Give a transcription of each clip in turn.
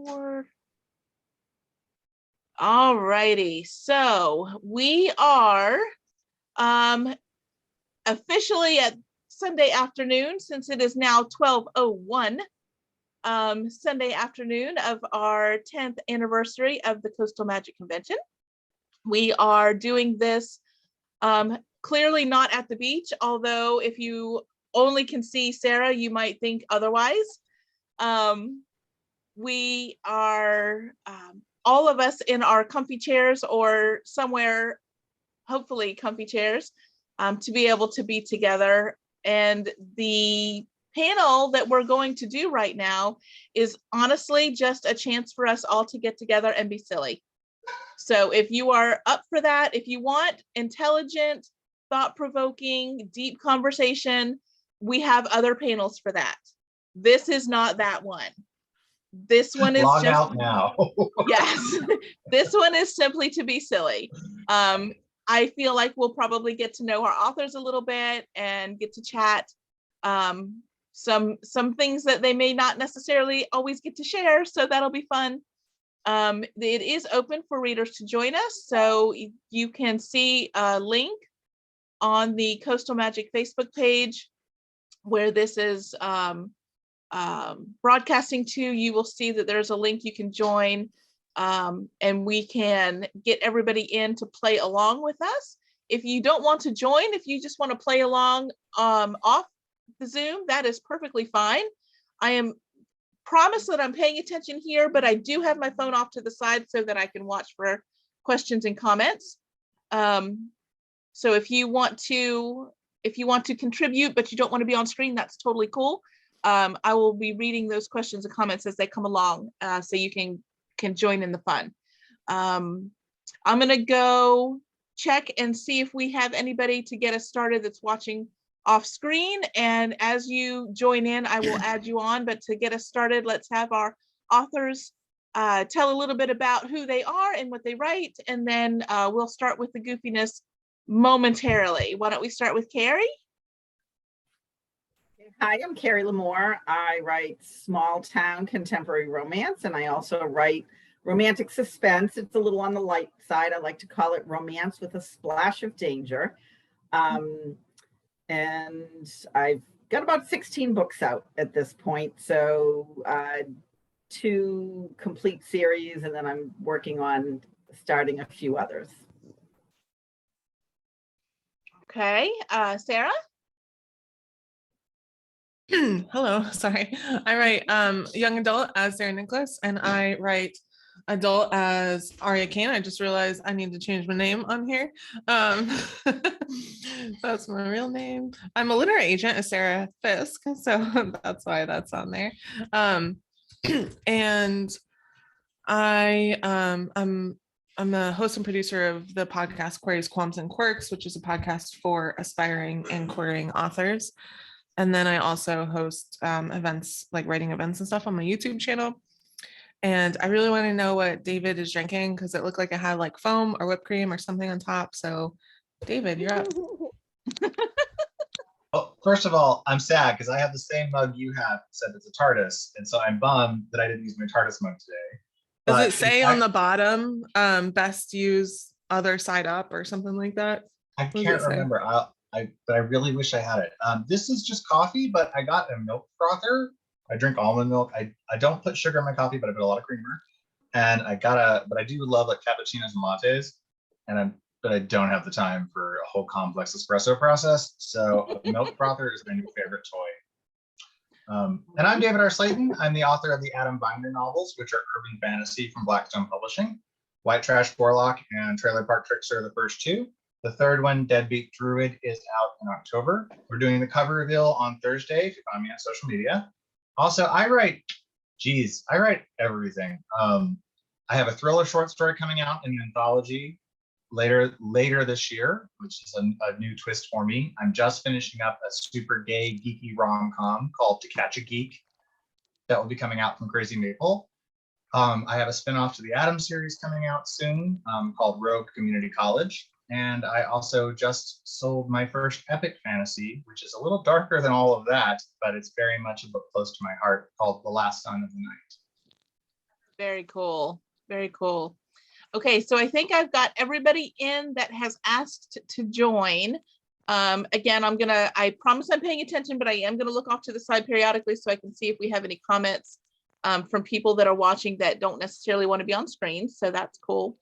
record. All righty, so we are officially at Sunday afternoon, since it is now 12:01 Sunday afternoon of our 10th anniversary of the Coastal Magic Convention. We are doing this clearly not at the beach, although if you only can see Sarah, you might think otherwise. We are all of us in our comfy chairs or somewhere, hopefully comfy chairs, to be able to be together. And the panel that we're going to do right now is honestly just a chance for us all to get together and be silly. So if you are up for that, if you want intelligent, thought-provoking, deep conversation, we have other panels for that. This is not that one. This one is log just out now. Yes, this one is simply to be silly. I feel like we'll probably get to know our authors a little bit and get to chat some things that they may not necessarily always get to share, so that'll be fun. It is open for readers to join us, so you can see a link on the Coastal Magic Facebook page where this is broadcasting to. You will see that there's a link you can join, and we can get everybody in to play along with us. If you don't want to join, if you just want to play along off the Zoom, that is perfectly fine. I am promised that I'm paying attention here, but I do have my phone off to the side so that I can watch for questions and comments. So if you want to contribute, but you don't want to be on screen, that's totally cool. I will be reading those questions and comments as they come along, so you can join in the fun. I'm gonna go check and see if we have anybody to get us started that's watching off screen. And as you join in, I will add you on. But to get us started, let's have our authors tell a little bit about who they are and what they write, and then we'll start with the goofiness momentarily. Why don't we start with Kari? Hi, I'm Kari Lemor. I write small town contemporary romance, and I also write romantic suspense. It's a little on the light side. I like to call it romance with a splash of danger. And I've got about 16 books out at this point. So 2 complete series, and then I'm working on starting a few others. Okay, Sarah? Hello, sorry. I write young adult as Sarah Nicholas, and I write adult as Aria Kane. I just realized I need to change my name on here. That's my real name. I'm a literary agent as Sarah Fisk, so that's why that's on there. And I'm the host and producer of the podcast Queries, Qualms, and Quirks, which is a podcast for aspiring and querying authors. And then I also host events, like writing events and stuff on my YouTube channel. And I really want to know what David is drinking, because it looked like it had like foam or whipped cream or something on top. So David, you're up. Well, first of all, I'm sad because I have the same mug you have, except it's a TARDIS. And so I'm bummed that I didn't use my TARDIS mug today. Does it say on the bottom, best use other side up or something like that? I can't remember. But I really wish I had it. This is just coffee, but I got a milk frother. I drink almond milk. I don't put sugar in my coffee, but I put a lot of creamer. And but I do love like cappuccinos and lattes. But I don't have the time for a whole complex espresso process. So a milk frother is my new favorite toy. And I'm David R. Slayton. I'm the author of the Adam Binder novels, which are urban fantasy from Blackstone Publishing. White Trash Warlock and Trailer Park Trickster are the first 2. The third one, Deadbeat Druid, is out in October. We're doing the cover reveal on Thursday if you find me on social media. Also, I write everything. I have a thriller short story coming out in an anthology later this year, which is a new twist for me. I'm just finishing up a super gay, geeky rom-com called To Catch a Geek that will be coming out from Crazy Maple. I have a spinoff to the Adam series coming out soon called Rogue Community College. And I also just sold my first epic fantasy, which is a little darker than all of that, but it's very much a book close to my heart, called The Last Son of the Night. Very cool. Very cool. Okay, so I think I've got everybody in that has asked to join. Again, I promise I'm paying attention, but I am gonna look off to the side periodically so I can see if we have any comments from people that are watching that don't necessarily want to be on screen. So that's cool.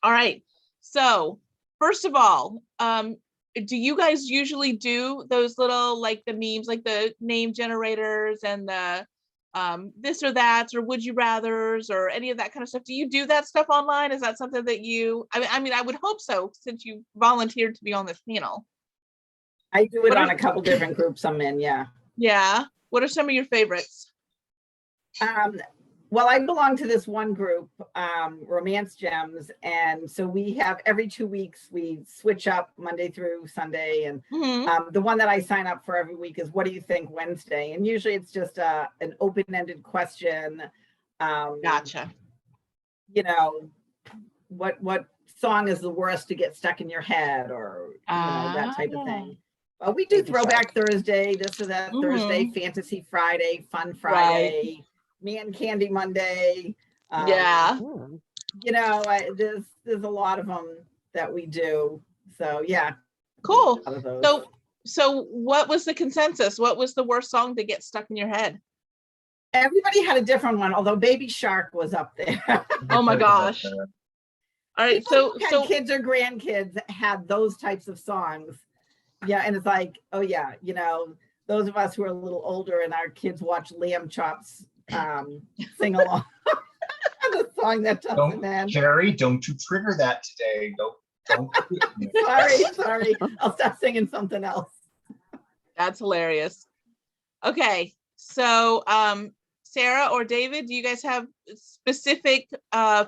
All right. So first of all, do you guys usually do those little, like the memes, like the name generators and the this or that, or would you rathers, or any of that kind of stuff? Do you do that stuff online? Is that something that you, I mean, I would hope so, since you volunteered to be on this panel. I do it on a couple different groups I'm in, yeah. Yeah. What are some of your favorites? Well, I belong to this one group, Romance Gems. And so we have every 2 weeks, we switch up Monday through Sunday. And the one that I sign up for every week is What Do You Think Wednesday? And usually it's just an open-ended question. Gotcha. You know, what song is the worst to get stuck in your head, or you know, that type of thing. We do Throwback Thursday, this or that Thursday, Fantasy Friday, Fun Friday. Right. Man Candy Monday. Yeah. You know, there's a lot of them that we do. So yeah. Cool. So what was the consensus? What was the worst song to get stuck in your head? Everybody had a different one, although Baby Shark was up there. Oh my gosh. All right. People who had kids or grandkids had those types of songs. Yeah. And it's like, oh yeah, you know, those of us who are a little older and our kids watch Lamb Chops sing along. The song that doesn't end. Kari, don't you trigger that today. Don't. Sorry. I'll stop singing something else. That's hilarious. Okay, so Sarah or David, do you guys have specific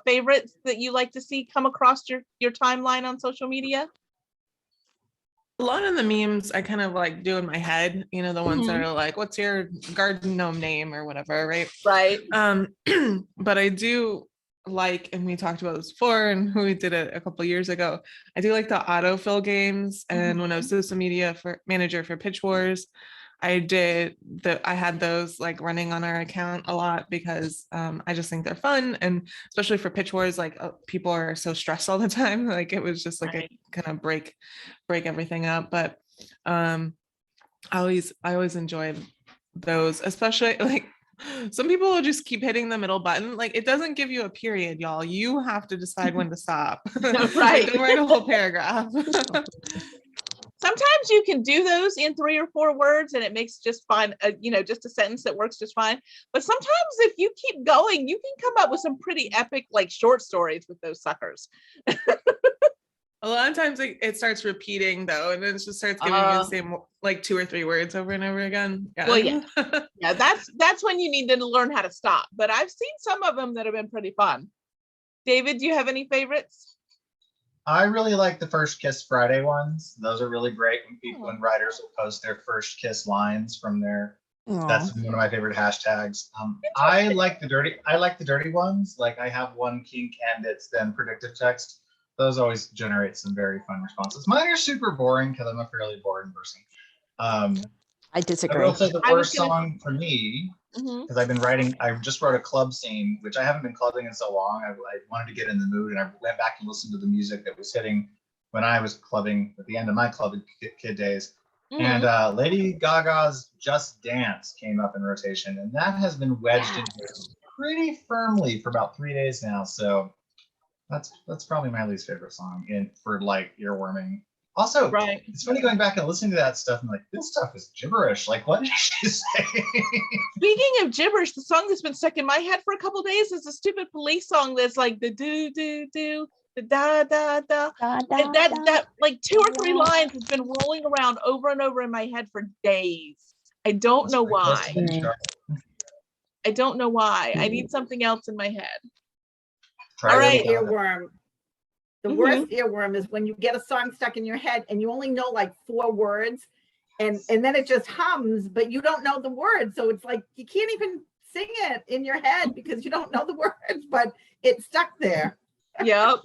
favorites that you like to see come across your timeline on social media? A lot of the memes I kind of like do in my head, you know, the ones that are like, what's your garden gnome name or whatever, right? Right. But I do like, and we talked about this before, and we did it a couple of years ago, I do like the autofill games. And when I was social media manager for Pitch Wars, I had those like running on our account a lot because I just think they're fun, and especially for Pitch Wars, like people are so stressed all the time. Like it was just like a kind of break everything up. But I always enjoyed those, especially like some people will just keep hitting the middle button. Like it doesn't give you a period, y'all. You have to decide when to stop. Right. Like, don't write a whole paragraph. Sometimes you can do those in 3 or 4 words and it makes just fine, you know, just a sentence that works just fine. But sometimes if you keep going, you can come up with some pretty epic, like short stories with those suckers. A lot of times it starts repeating though, and then it just starts giving you the same like 2 or 3 words over and over again. Yeah. Well, yeah. Yeah, that's when you need to learn how to stop. But I've seen some of them that have been pretty fun. David, do you have any favorites? I really like the First Kiss Friday ones. Those are really great when writers will post their first kiss lines from their. That's one of my favorite hashtags. I like the dirty ones. Like I have one King Candidates, then predictive text. Those always generate some very fun responses. Mine are super boring because I'm a fairly boring person. I disagree. I will say the worst song for me, because I've been writing, I just wrote a club scene, which I haven't been clubbing in so long. I wanted to get in the mood, and I went back and listened to the music that was hitting when I was clubbing at the end of my club kid days. And Lady Gaga's Just Dance came up in rotation, and that has been wedged in here pretty firmly for about 3 days now. So that's probably my least favorite song for like earworming. Also, it's funny going back and listening to that stuff and like, this stuff is gibberish. Like, what did she say? Speaking of gibberish, the song that's been stuck in my head for a couple of days is a stupid Police song that's like the do do do, the da da da. That like 2 or 3 lines has been rolling around over and over in my head for days. I don't know why. I don't know why. I need something else in my head. All right, earworm. The worst earworm is when you get a song stuck in your head and you only know like 4 words and then it just hums, but you don't know the words. So it's like you can't even sing it in your head because you don't know the words, but it's stuck there. Yep.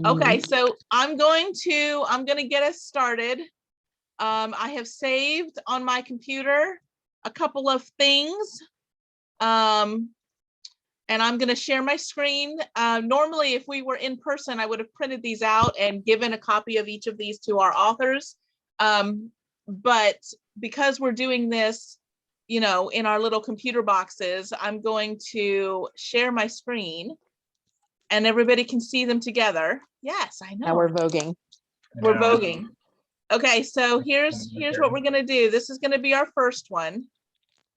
Okay, so I'm going to get us started. I have saved on my computer a couple of things. And I'm going to share my screen. Normally, if we were in person, I would have printed these out and given a copy of each of these to our authors. But because we're doing this, you know, in our little computer boxes, I'm going to share my screen and everybody can see them together. Yes, I know. Now we're voguing. We're Yeah. voguing. Okay, so here's what we're going to do. This is going to be our first one.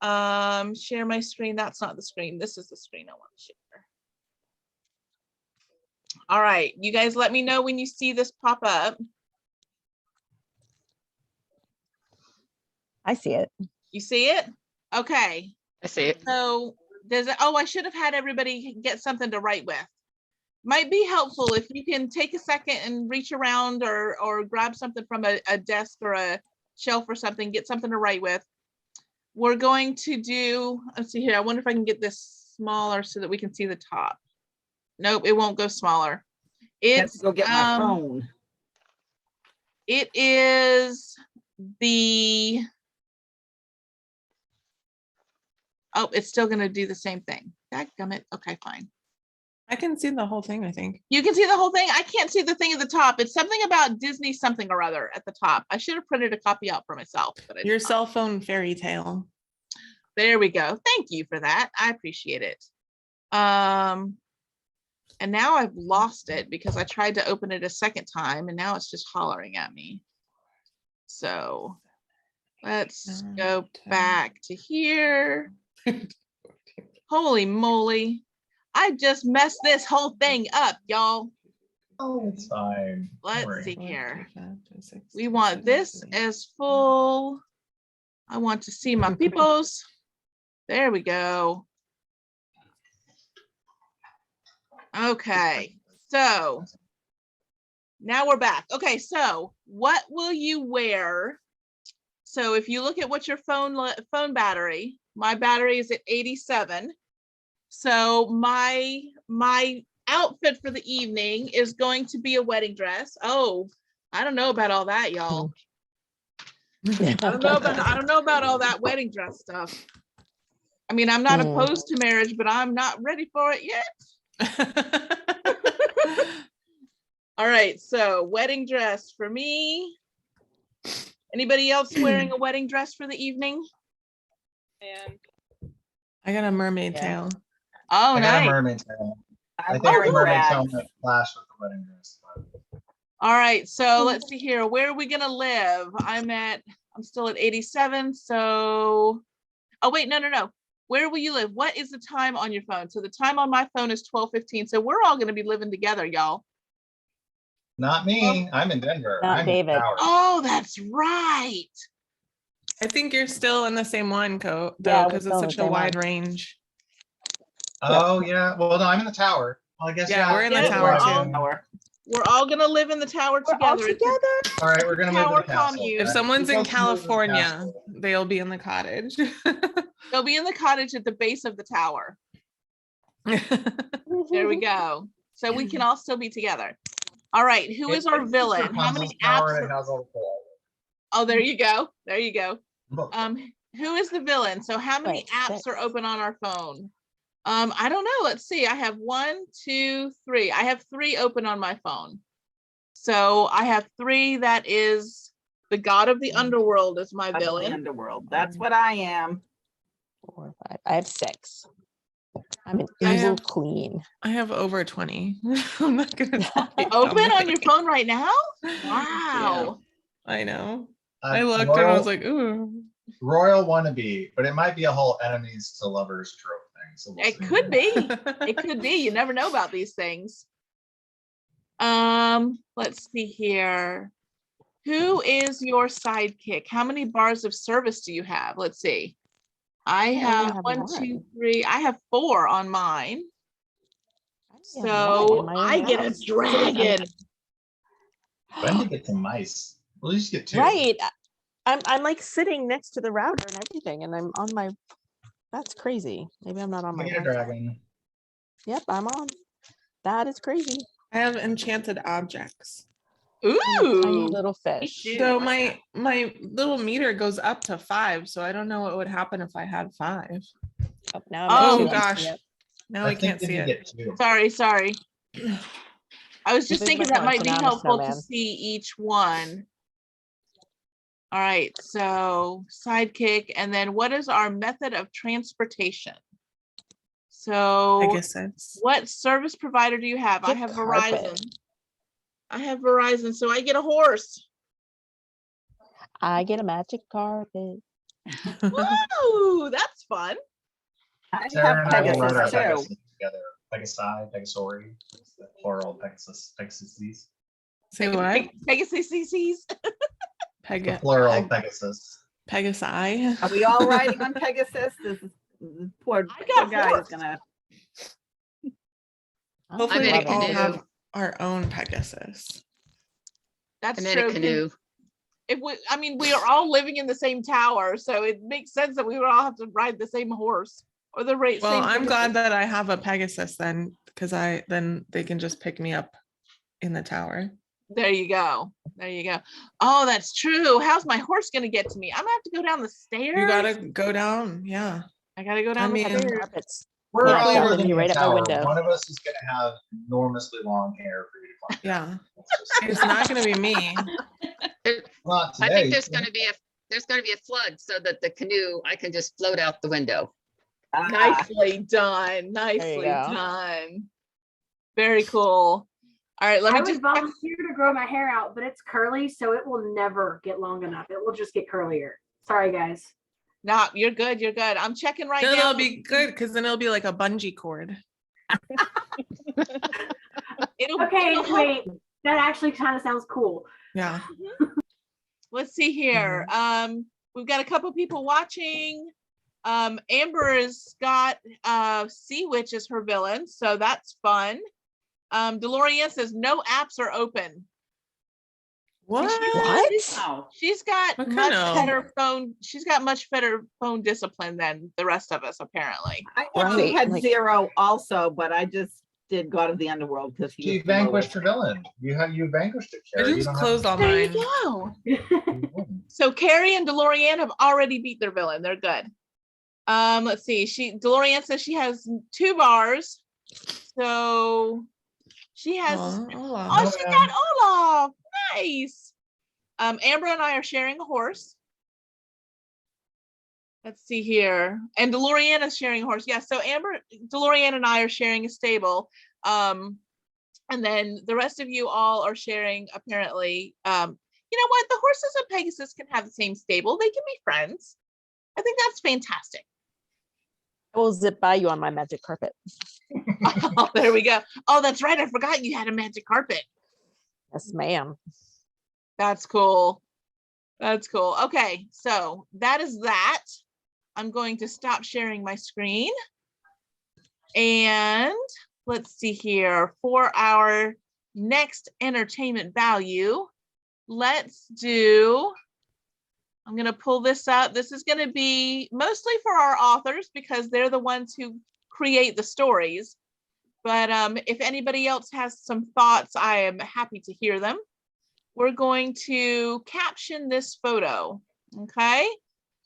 Share my screen. That's not the screen. This is the screen I want to share. All right, you guys let me know when you see this pop up. I see it. You see it? Okay. I see it. So does it, oh, I should have had everybody get something to write with. Might be helpful if you can take a second and reach around or grab something from a desk or a shelf or something, get something to write with. We're going to do, let's see here. I wonder if I can get this smaller so that we can see the top. Nope, it won't go smaller. It's Go get my phone. It is the, oh, it's still gonna do the same thing. Dadgummit. Okay, fine. I can see the whole thing, I think. You can see the whole thing. I can't see the thing at the top. It's something about Disney something or other at the top. I should have printed a copy out for myself, but I did Your not. cell phone fairy tale. There we go. Thank you for that. I appreciate it. And now I've lost it because I tried to open it a second time and now it's just hollering at me. So let's go back to here. Holy moly. I just messed this whole thing up, y'all. Oh, it's fine. Don't Let's worry. see here. We want this as full. I want to see my peoples. There we go. Okay, so now we're back. Okay, so what will you wear? So if you look at what your phone battery, my battery is at 87. So my outfit for the evening is going to be a wedding dress. Oh, I don't know about all that, y'all. I don't know about all that wedding dress stuff. I mean, I'm not opposed to marriage, but I'm not ready for it yet. All right, so wedding dress for me. Anybody else wearing a wedding dress for the evening? And I got a mermaid tail. Oh, I got a nice. mermaid tail. I I'm think the wearing mermaid red. tail might flash with the wedding dress. But All right, so let's see here. Where are we gonna live? I'm still at 87. So, oh wait, no. Where will you live? What is the time on your phone? So the time on my phone is 12:15. So we're all gonna be living together, y'all. not me. I'm in Denver. Not I'm David. in Howard. Oh, that's right. I think you're still in the same one, though, Yeah, we're because still it's in the such a same wide one. range. Oh yeah. Well, no, I'm in the tower. Well, I guess Yeah, we're in the Yeah, tower we're too. all- We're all gonna live in the tower We're all together. It's a together. All right, we're gonna move to tower the castle. commune. If right? someone's We in both move to the California, castle. they'll be in the cottage. They'll be in the cottage at the base of the tower. There we go. So we can all still be together. All right, who is our It's villain? How Rapunzel's many tower apps? and it has all the cool Oh, there you go. There you go. items. Who is the villain? So how many Wait, apps 6. are open on our phone? I don't know. Let's see. I have 1, 2, 3. I have 3 open on my phone. So I have 3. That is the god of the underworld is my That's the villain. underworld. That's what I am. 4, 5. I have 6. I'm an I evil have- queen. I have over 20. I'm not gonna tell you how Open on many. your phone right now? Yeah, Wow. I know. Uh, I looked and I was like, ooh. royal wannabe, but it might be a whole enemies to lovers trope thing. So we'll It see. could be. It could be. You never know about these things. Let's see here. Who is your sidekick? How many bars of service do you have? Let's see. I only have have 1, 2, one. 3. I have 4 on mine. I only have one. So Am I in get a house? dragon. When to get some mice? We'll just get 2. Right. I'm like sitting next to the router and everything, and I'm on my. That's crazy. Maybe I'm not on my. Give me a Wi-Fi. dragon. Yep, I'm on. That is crazy. I have enchanted objects. I'm a tiny Ooh. little fish. too. So my little meter goes up to 5. So I don't know what would happen if I had 5. Oh, now I'm at Oh, 2. gosh. Yep. Now I can't think see you it. get two. Sorry. I was just Big thinking Mike that wants might be banana helpful to snowman. see each one. All right, so sidekick, and then what is our method of transportation? So Pegasus. what service provider do you have? I Get have carpet. Verizon. I have Verizon, so I get a horse. I get a magic carpet. Woo, that's fun. I Sarah have and I will ride our Pegasus too. Pegasus together. Pegasi, Pegasori, it's the plural Pegasus, Pegasuses. Say what? Pegasus CCs. The Pega. plural Pegasus. Pegasi. Are we all riding on Pegasus? This poor I got guy horse. is gonna. I Hopefully we in a love all it. canoe. have our own Pegasus. That's I'm in a true. canoe. If we, I mean, we are all living in the same tower, so it makes sense that we would all have to ride the same horse or the rate. Well, same I'm Pegasus. glad that I have a Pegasus then, because then they can just pick me up in the tower. There you go. There you go. Oh, that's true. How's my horse gonna get to me? I'm gonna have to go down the stairs. You gotta go down. Yeah. I gotta go down the mean, stairs. Carpets. We're Yeah, all I'll living be in right a at my tower. window. One of us is gonna have enormously long hair for you to climb. Yeah. It's just- It's not gonna be me. Not I today. think there's gonna be a flood so that the canoe, I can just float out the window. Nicely done. Nicely go. done. Very cool. All right, let I me would just volunteer to grow my hair out, but it's curly, so it will never get long enough. It will just get curlier. Sorry, guys. no, you're good. You're good. I'm checking right Then now. it'll be good because then it'll be like a bungee cord. Okay, it'll help. wait. That actually kind of sounds cool. Yeah. Let's see here. We've got a couple people watching. Amber has got Sea Witch as her villain, so that's fun. DeLorean says no apps are open. What? Wow. She's got What much kind of- better phone. She's got much better phone discipline than the rest of us, apparently. I actually Right, had like- 0 also, but I just did God of the Underworld because he You was the lowest. vanquished your villain. You vanquished it, I Kari. You just don't have closed all There you mine. go. to win. So Kari and DeLorean have already beat their villain. They're good. Let's see. DeLorean says she has 2 bars. So she has Oh, she got Olaf. Nice. Amber and I are sharing a horse. Let's see here. And DeLorean is sharing a horse. Yeah, so DeLorean and I are sharing a stable. And then the rest of you all are sharing, apparently, you know what? The horses and Pegasus can have the same stable. They can be friends. I think that's fantastic. I will zip by you on my magic carpet. Oh, there we go. Oh, that's right. I forgot you had a magic carpet. Yes, ma'am. That's cool. That's cool. Okay, so that is that. I'm going to stop sharing my screen. And let's see here. For our next entertainment value, let's do, I'm going to pull this up. This is going to be mostly for our authors because they're the ones who create the stories. But if anybody else has some thoughts, I am happy to hear them. We're going to caption this photo, okay?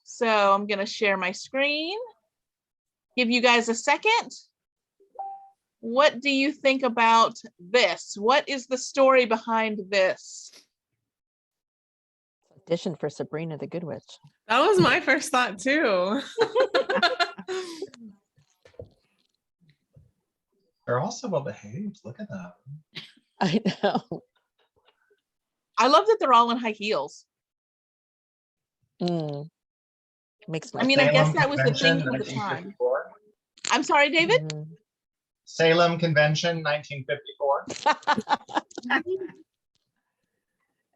So I'm gonna share my screen. Give you guys a second. What do you think about this? What is the story behind this? Audition for Sabrina the Good Witch. that was my first thought too. They're all so well behaved. Look at them. I know. I love that they're all in high heels. Makes my I mean, I guess Salem that was the thing Convention, at the time. 1954. I'm sorry, David? Mhm. Salem Convention, 1954.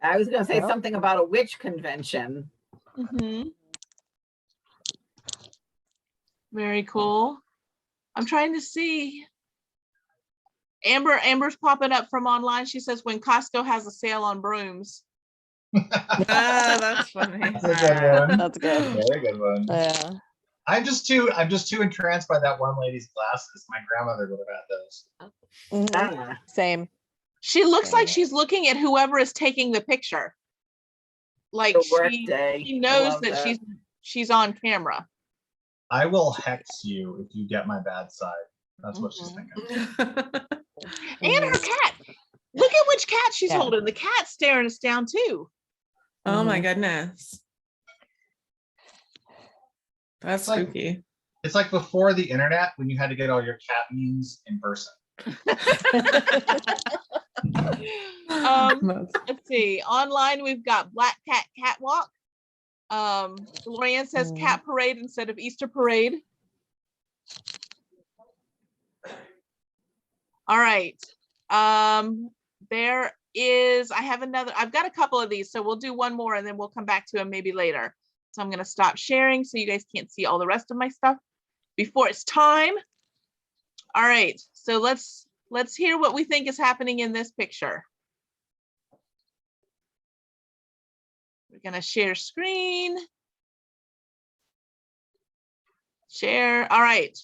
I was gonna say Well. something about a witch convention. Mhm. Very cool. I'm trying to see. Amber's popping up from online. She says when Costco has a sale on brooms. Ah, that's funny. That's a good one. That's good. Very good one. Yeah. I'm just too entranced by that one lady's glasses. My grandmother would have had those. Mhm. Ah, Same. She looks like Okay. she's looking at whoever is taking the picture. Like the work she day. I knows love that she's on camera. I will hex you if you get my bad side. That's what she's thinking. And her cat. Look at which cat she's Yeah. holding. The cat's staring us down too. Oh my Mhm. goodness. That's It's like- spooky. It's like before the internet when you had to get all your cat memes in person. Let's see. Online, we've got Black Cat Catwalk. Lorianne says Mm. Cat Parade instead of Easter Parade. All right. There is, I've got a couple of these, so we'll do one more and then we'll come back to them maybe later. So I'm going to stop sharing so you guys can't see all the rest of my stuff before it's time. All right, so let's hear what we think is happening in this picture. We're going to share screen. Share. All right.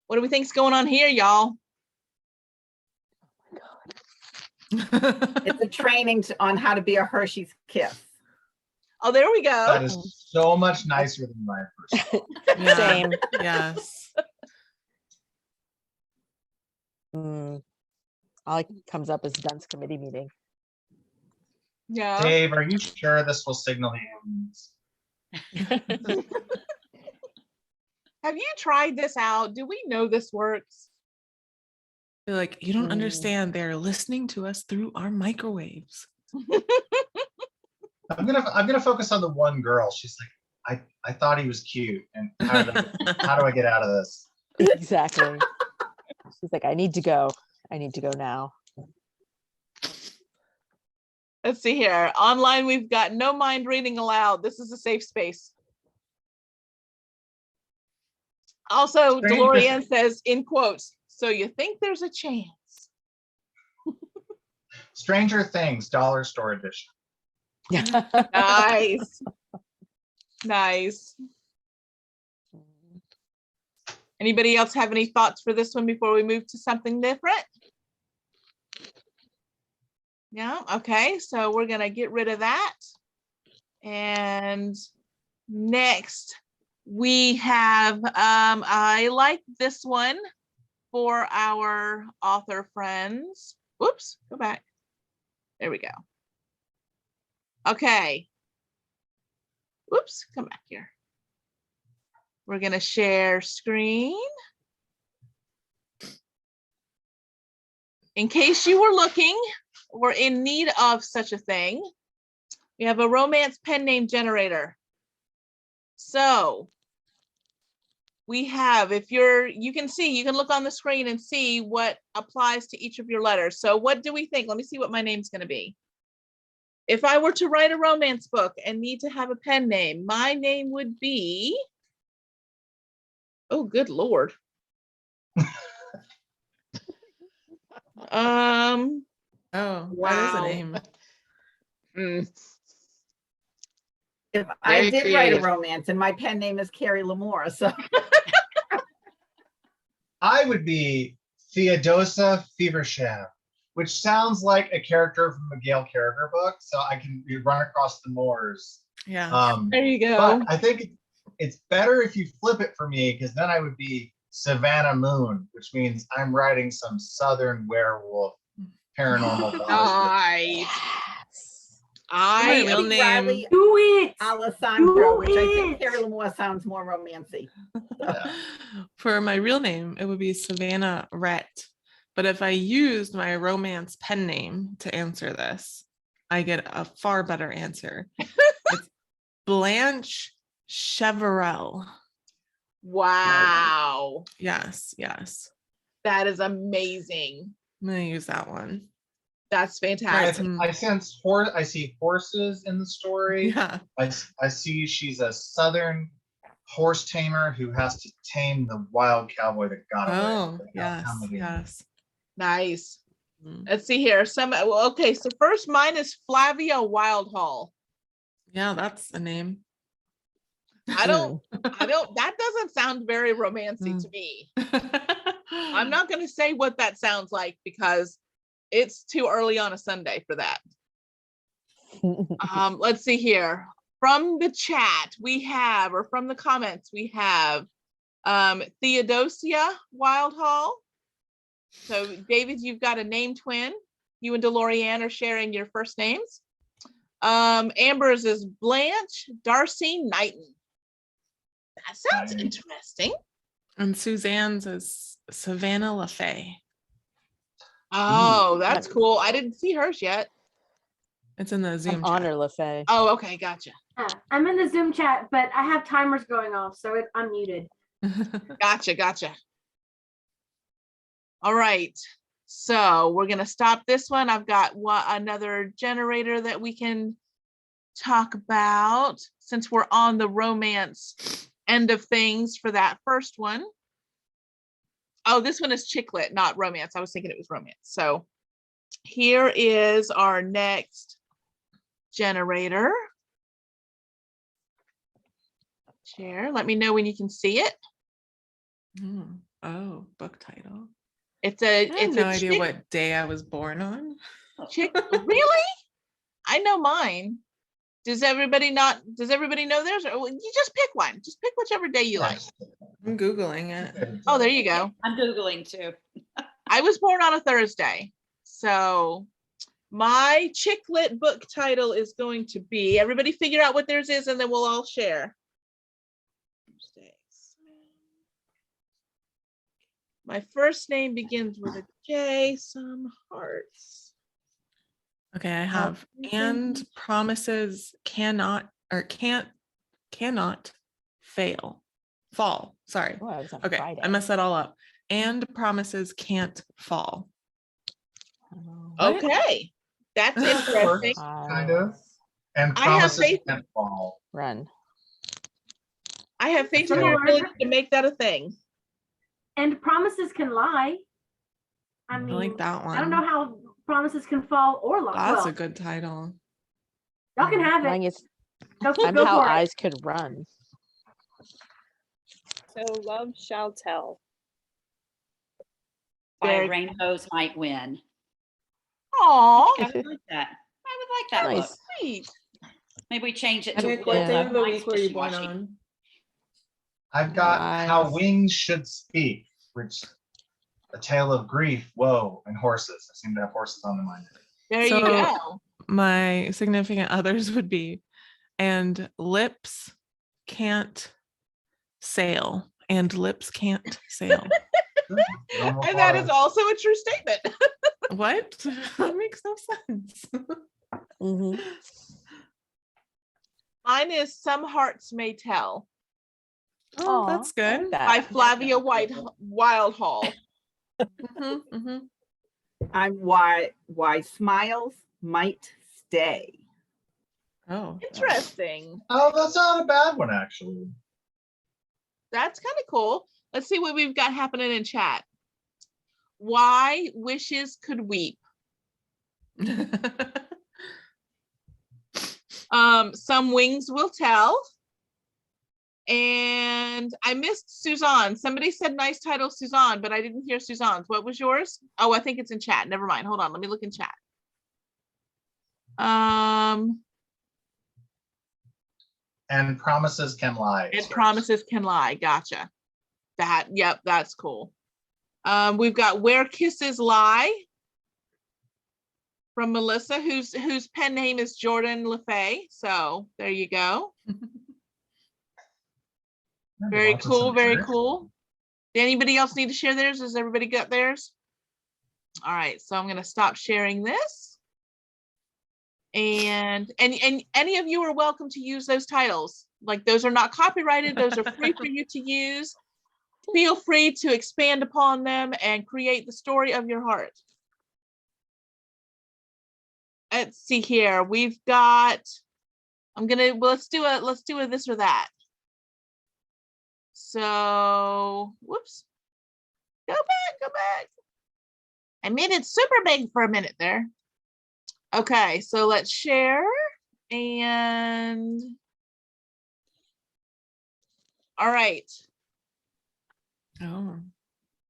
What do we think's going on here, y'all? It's a training on how to be a Hershey's Kiss. Oh, there we That go. is so much nicer than my first one. Yeah. Same. Yes. All it comes up is Dunn's committee meeting. Yeah. Dave, are you sure this will signal the aliens? Have you tried this out? Do we know this works? They're like, you don't Mm. understand. They're listening to us through our microwaves. I'm gonna focus on the one girl. She's like, I thought he was cute, and how do I get out of this? Exactly. She's like, I need to go. I need to go now. Let's see here. Online, we've got no mind reading aloud. This is a safe space. Also, Stranger- DeLorean says, in quotes, so you think there's a chance. Stranger Things dollar store edition. Nice. Nice. Anybody else have any thoughts for this one before we move to something different? Yeah, okay, so we're gonna get rid of that. And next we have, I like this one for our author friends. Whoops, go back. There we go. Okay. Whoops, come back here. We're gonna share screen. In case you were looking, we're in need of such a thing. We have a romance pen name generator. So we have, you can look on the screen and see what applies to each of your letters. So what do we think? Let me see what my name's gonna be. If I were to write a romance book and need to have a pen name, my name would be, oh, good Lord. Oh, that is Wow. a name. If I Very did write a creative. romance and my pen name is Kari Lemor, so I would be Theodosa Feversham, which sounds like a character from a Gail Carriger book. So I can run across the moors. Yeah. There you go. But I think it's better if you flip it for me, because then I would be Savannah Moon, which means I'm writing some Southern werewolf paranormal. fantasy. Nice. My I real maybe name. Riley Do it. Alessandro, which I think it. Kari Lemor sounds more romancy. Yeah. For my real name, it would be Savannah Rhett. But if I used my romance pen name to answer this, I get a far better answer. It's Blanche Cheverell. wow. Yes, yes. That is amazing. I'm gonna use that one. That's I fantastic. I see horses in the story. Yeah. I see she's a Southern horse tamer who has to tame the wild cowboy that got away. Oh, Like, yes, how many- yes. Nice. Mm. Let's see here. Okay, so first mine is Flavia Wildhall. Yeah, that's a name. That doesn't sound very romancy to me. I'm not going to say what that sounds like because it's too early on a Sunday for that. Let's see here. From the chat, we have, or from the comments, we have Theodosia Wildhall. So David, you've got a name twin. You and DeLorean are sharing your first names. Amber's is Blanche Darcy Knighton. That sounds Nice. interesting. And Suzanne's is Savannah LaFay. Oh, that's cool. I didn't see hers yet. It's in the Zoom I'm chat. Honor LaFay. Oh, okay, gotcha. I'm in the Zoom chat, but I have timers going off, so I'm muted. Gotcha. All right. So we're gonna stop this one. I've got another generator that we can talk about since we're on the romance end of things for that first one. Oh, this one is chicklet, not romance. I was thinking it was romance. So here is our next generator. Share. Let me know when you can see it. Oh, book title. It's I have no a idea what day I was born on. Really? I know mine. Does everybody know theirs? Or you just pick one. Just pick whichever day you like. I'm Googling it. Oh, there you go. I'm Googling too. I was born on a Thursday. So my chicklet book title is going to be, everybody figure out what theirs is and then we'll all share. My first name begins with a J, some hearts. Okay, I have and promises cannot fall. Sorry. Oh, I was on Okay, Friday. I messed that all up. And promises can't fall. Oh. What? Okay, that's interesting. Kind of. And I have promises faith. can't fall. Run. I have faith in Similar. your ability to make that a thing. And promises can lie. I I mean, like that one. I don't know how promises can fall or lie. That's Well, a good title. y'all can have Mine it. is Go, I'm go how for it. eyes could run. So love shall tell. Five Very- rainbows might win. Aw, I would like that. I would like that Nice. book. sweet. Maybe we change it And to Nick, what Yeah. day of the Nice week were you born wishy-washy. on? I've got How Nice. Wings Should Speak, which a tale of grief, woe, and horses. I seem to have horses on the mind. There you So- go. My significant others would be, and lips can't sail, and lips can't sail. Normal And that water. is also a true statement. What? That makes no sense. Mhm. Mine is Some Hearts May Tell Oh, Aw, that's I like good. that. by Flavia Wildhall. Mhm, mhm. I'm why smiles might stay. Oh, Interesting. Oh, that's not a bad one, actually. That's kind of cool. Let's see what we've got happening in chat. Why wishes could weep. Some wings will tell. And I missed Suzanne. Somebody said nice title, Suzanne, but I didn't hear Suzanne's. What was yours? Oh, I think it's in chat. Never mind. Hold on. Let me look in chat. And promises can lie. is And yours. promises can lie. Gotcha. Yep, that's cool. We've got Where Kisses Lie from Melissa, whose pen name is Jordan LaFay. So there you go. Maybe Very lots of cool, some very yours. cool. Did anybody else need to share theirs? Has everybody got theirs? All right, so I'm gonna stop sharing this. And any of you are welcome to use those titles. Like, those are not copyrighted, those are free for you to use. Feel free to expand upon them and create the story of your heart. Let's see here. We've got, let's do a this or that. So, whoops. Go back. I made it super big for a minute there. Okay, so let's share and all right. Oh,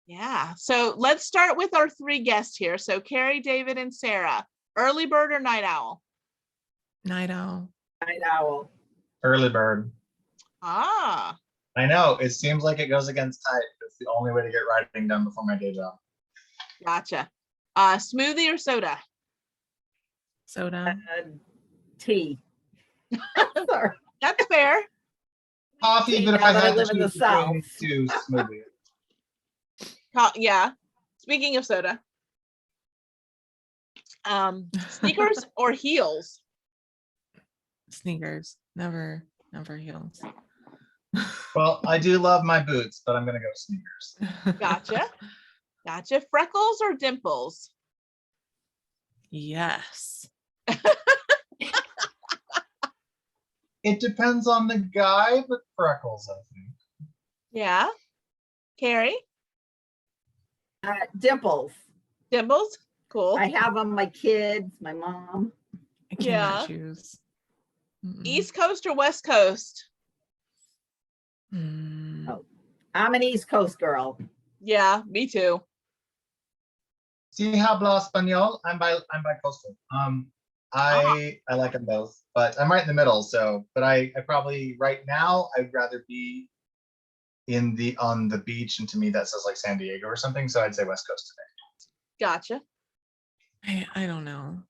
Yeah, so let's start with our three guests here. So Kari, David, and Sarah. Early bird or night owl? night owl. Night owl. Early bird. Ah, I know, it seems like it goes against type. It's the only way to get writing done before my day job. Gotcha. Smoothie or soda? Soda. Tea. Sorry. That's fair. Coffee, Tea but if now I that I had to live in the choose between South. two, smoothie. Yeah. Speaking of soda. Sneakers or heels? Sneakers. Never heels. Well, I do love my boots, but I'm gonna go sneakers. Gotcha. Gotcha. Freckles or dimples? Yes. It depends on the guy, but freckles, I think. Yeah. Kari? Dimples. Dimples? Cool. I have them, my kids, my mom. I cannot Yeah. choose. Mm-mm. East Coast or West Coast? Mm. Oh. I'm an East Coast girl. Yeah, me too. Si habla español, I'm bi-coastal. I like them both, but I'm right in the middle. So, but I probably right now I'd rather be on the beach, and to me that says like San Diego or something. So I'd say West Coast today. Gotcha. I don't know.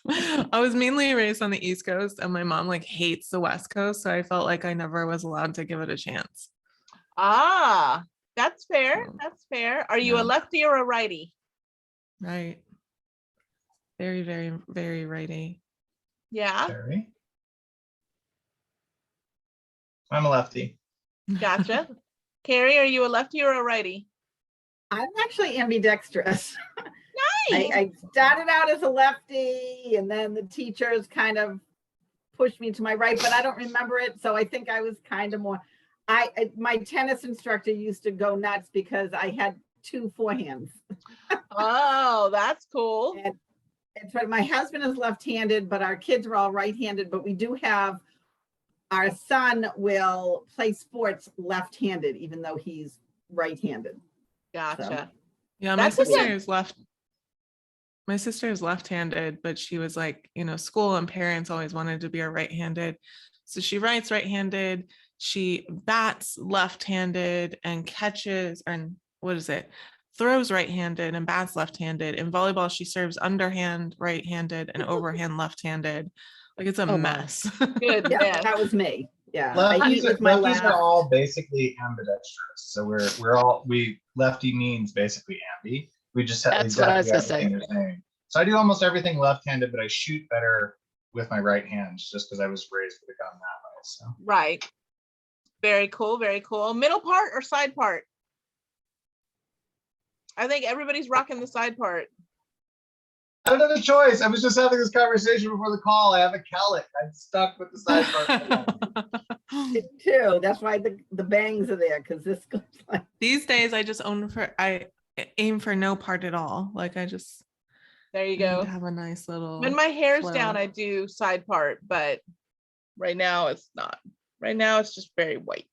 I was mainly raised on the East Coast, and my mom like hates the West Coast, so I felt like I never was allowed to give it a chance. That's fair. So, That's fair. Are you a yeah. lefty or a righty? Right. Very, very, very righty. Yeah, Kari? I'm a lefty. gotcha. Kari, are you a lefty or a righty? I'm actually ambidextrous. Nice. I started out as a lefty, and then the teachers kind of pushed me to my right, but I don't remember it. So I think I was kind of more, my tennis instructor used to go nuts because I had 2 forehands. Oh, that's cool. And it's right. My husband is left-handed, but our kids are all right-handed, but we do have, our son will play sports left-handed, even though he's right-handed. Gotcha. Yeah, That's my a good- sister is left. My sister is left-handed, but she was like, school and parents always wanted to be a right-handed. So she writes right-handed, she bats left-handed and catches, and throws right-handed and bats left-handed. In volleyball, she serves underhand right-handed and overhand left-handed. Like it's a wow. mess. Good. Yeah, man. that was me. Yeah, I eat Lefties, with my lefties left. are all basically ambidextrous. So lefty means basically ambi. We just have That's what I was exactly gonna say. everything you're saying. So I do almost everything left-handed, but I shoot better with my right hand just because I was raised with a gun that way. So Right. Very cool. Very cool. Middle part or side part? I think everybody's rocking the side part. I don't have a choice. I was just having this conversation before the call. I have a cowlick. I'm stuck with the side part. Me too. That's why the bangs are there, because this goes like. These days I I aim for no part at all. Like I just There you need to go. have a nice little When my hair's flow. down, I do side part, but right now it's not. Right now it's just very white.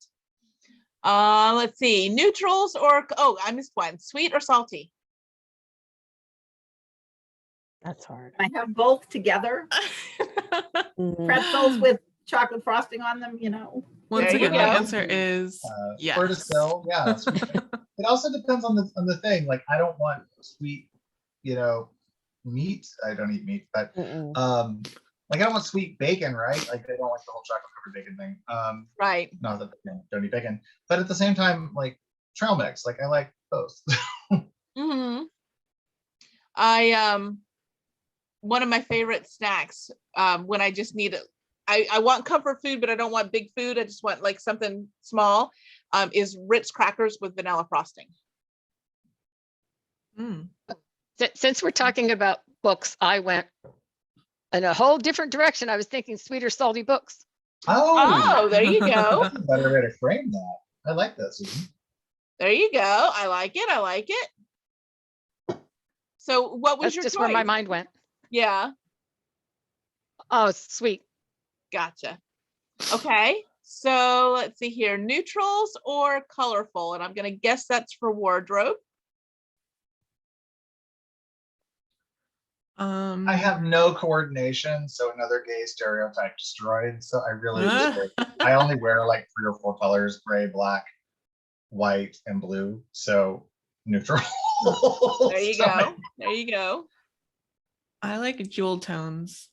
Let's see. Neutrals or I missed one. Sweet or salty? That's hard. I have both together. Mhm. Pretzels with chocolate frosting on them, Once There you again, my go. answer is yes. Ferticil, yeah. It also depends on the thing. Like I don't want sweet, meat. I don't eat meat, but Mm-mm. like I don't want sweet bacon, right? Like I don't like the whole chocolate covered bacon thing. Right. Not that don't eat bacon, but at the same time, like trail mix, like I like both. Mm-hmm. One of my favorite snacks when I just need it. I want comfort food, but I don't want big food. I just want like something small. Is Ritz crackers with vanilla frosting. Mm. Since we're talking about books, I went in a whole different direction. I was thinking sweet or salty books. Oh, there you go. That's a better way to frame that. I like that, Susan. There you go. I like it. I like it. So what was That's your just choice? where my mind went. Yeah. Oh, sweet. Gotcha. Okay. So let's see here. Neutrals or colorful? And I'm going to guess that's for wardrobe. I have no coordination, so another gay stereotype destroyed. So I really, I only wear like 3 or 4 colors: gray, black, white, and blue. So neutral. There you go. There you go. I like jewel tones.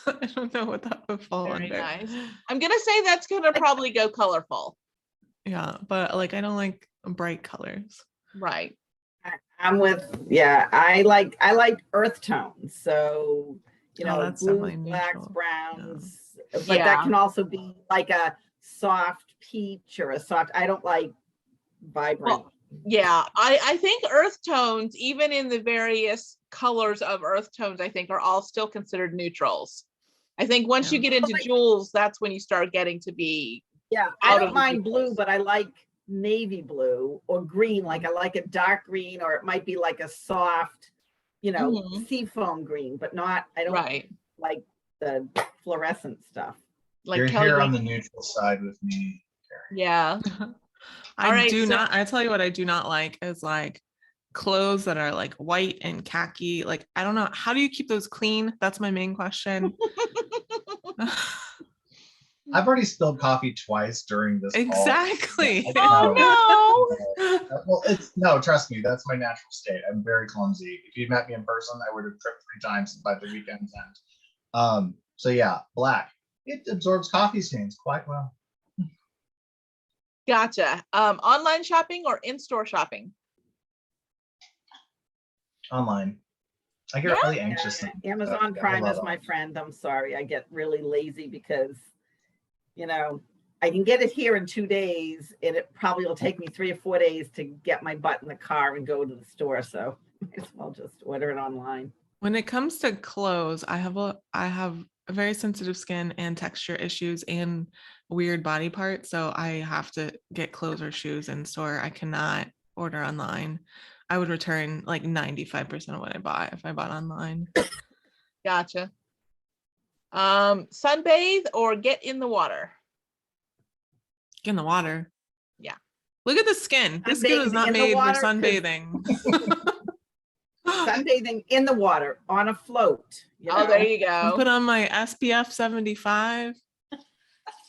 I don't know what that would fall Very under. nice. I'm gonna say that's gonna probably go colorful. Yeah, but like I don't like bright colors. Right. I'm with, yeah, I like earth tones. So, you know, that's blues, definitely blacks, neutral. browns, but Yeah. that can also be like a soft peach or a soft, I don't like vibrant. Well, yeah, I think earth tones, even in the various colors of earth tones, I think are all still considered neutrals. I think once you Yeah. get into Like- jewels, that's when you start getting to be Yeah, I out don't of the mind blue, neutrals. but I like navy blue or green. Like I like a dark green, or it might be like a soft, you know, Mhm. seafoam green, but not, I don't Right. like the fluorescent stuff. Like You're Kelly here green. on the neutral side with me, Kari. Yeah. I All right, do so- not, I tell you what I do not like is like clothes that are like white and khaki. Like, I don't know, how do you keep those clean? That's my main question. I've already spilled coffee twice during this call. Exactly. Yeah, Oh Well, no, trust me, that's my natural state. I'm very clumsy. If you'd met me in person, I would have tripped 3 times by the weekend's end. So yeah, black. It absorbs coffee stains quite well. Gotcha. Online shopping or in-store shopping? Online. I get really anxious. Amazon I Prime love is my it. friend. I'm sorry. I get really lazy because, you know, I can get it here in 2 days, and it probably will take me 3 or 4 days to get my butt in the car and go to the store. So might as well just order it online. When it comes to clothes, I have a very sensitive skin and texture issues and weird body parts. So I have to get clothes or shoes in store. I cannot order online. I would return like 95% of what I bought if I bought online. Gotcha. Sunbathe or get in the water? Get in the water. Yeah. Look at the skin. This skin was Sunbathing not in the made for water 'cause- sunbathing. Sunbathing in the water on a float. You Oh, there know? you I'll go. put on my SPF 75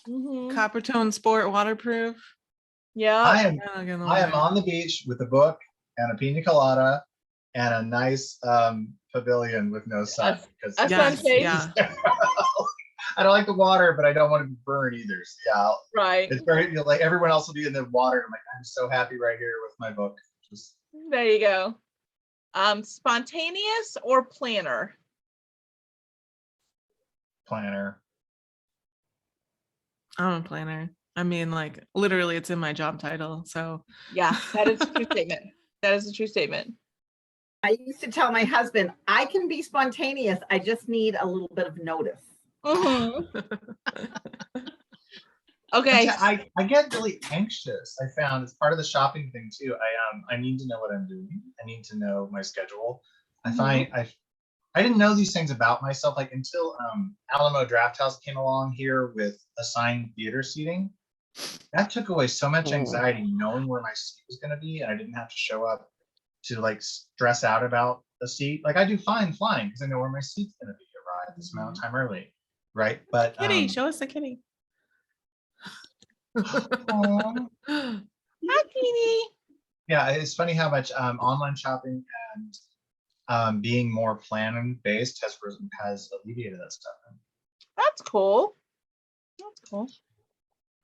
Mhm. Copper Tone Sport waterproof. Yeah. I am I'll get in the I am water. on the beach with a book and a pina colada and a nice pavilion with no sun. Because a Yes, sunshade. yeah. I don't like the water, but I don't want to be burned either. So yeah, Right. it's very like everyone else will be in the water. I'm like, I'm so happy right here with my book. Just There you go. Spontaneous or planner? planner. I'm a planner. I mean, like literally it's in my job title. So Yeah, that is a true statement. That is a true statement. I used to tell my husband, I can be spontaneous. I just need a little bit of notice. Mhm. Okay. I get really anxious. I found it's part of the shopping thing too. I need to know what I'm doing. I need to know my schedule. I find I didn't know these things about myself like until Alamo Draft House came along here with assigned theater seating. That took away so much anxiety knowing where my seat was going to be, and I didn't have to show up to like stress out about the seat. Like I do fine flying because I know where my seat's going to be. Arrive this amount of time early, right? But kitty, show us the kitty. aw. Hi, Kini. Yeah, it's funny how much online shopping and being more plan based has alleviated that stuff. That's cool. That's cool.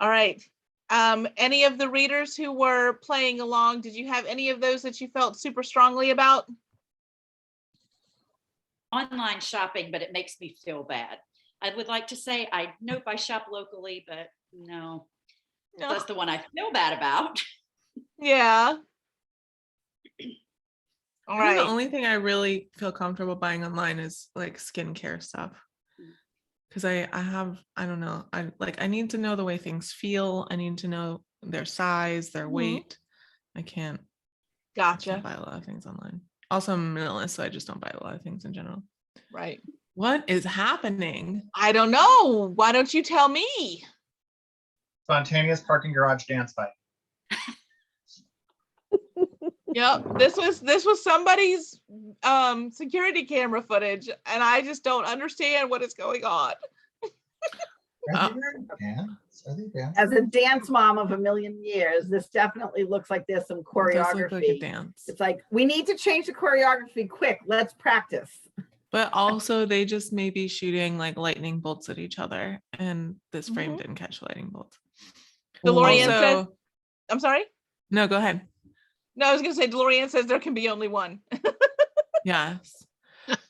All right. Any of the readers who were playing along, did you have any of those that you felt super strongly about? Online shopping, but it makes me feel bad. I would like to say I nope, I shop locally, but no, No. that's the one I feel bad about. Yeah. All I think right. the only thing I really feel comfortable buying online is like skincare stuff. Because I don't know. I need to know the way things feel. I need to know their size, their weight. I can't Gotcha. buy a lot of things online. Also, I'm a minimalist, so I just don't buy a lot of things in general. Right. What is happening? I don't know. Why don't you tell me? Spontaneous parking garage dance fight. Yep. This was somebody's security camera footage, and I just don't understand what is going on. Are they wearing pants? Are they dancing? As a dance mom of a million years, this definitely looks like there's some It does look like a choreography. dance. It's like, we need to change the choreography quick. Let's practice. But also they just may be shooting like lightning bolts at each other, and this frame Mhm. didn't catch lightning bolts. DeLorean says, Also, I'm sorry? no, go ahead. No, I was gonna say DeLorean says there can be only one. Yes.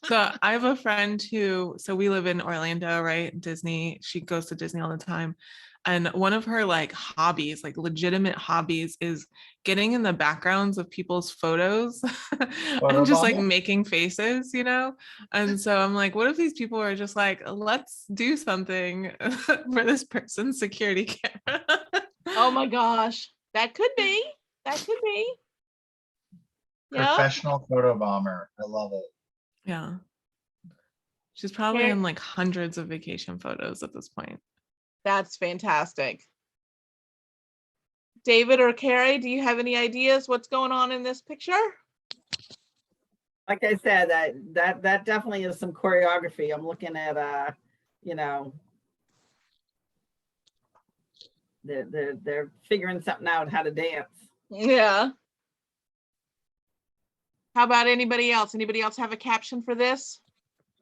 So I have a friend so we live in Orlando, right? Disney. She goes to Disney all the time. And one of her like hobbies, like legitimate hobbies, is getting in the backgrounds of people's photos and just like Photobombing? making faces, you know? And so I'm like, what if these people are just like, let's do something for this person's security camera? Oh my gosh. That could be. That could be. Yeah. Professional photo bomber. I love it. Yeah. She's probably Here- in like hundreds of vacation photos at this point. That's fantastic. David or Kari, do you have any ideas what's going on in this picture? Like I said, that definitely is some choreography. I'm looking at, you know, they're figuring something out how to dance. Yeah. How about anybody else? Anybody else have a caption for this?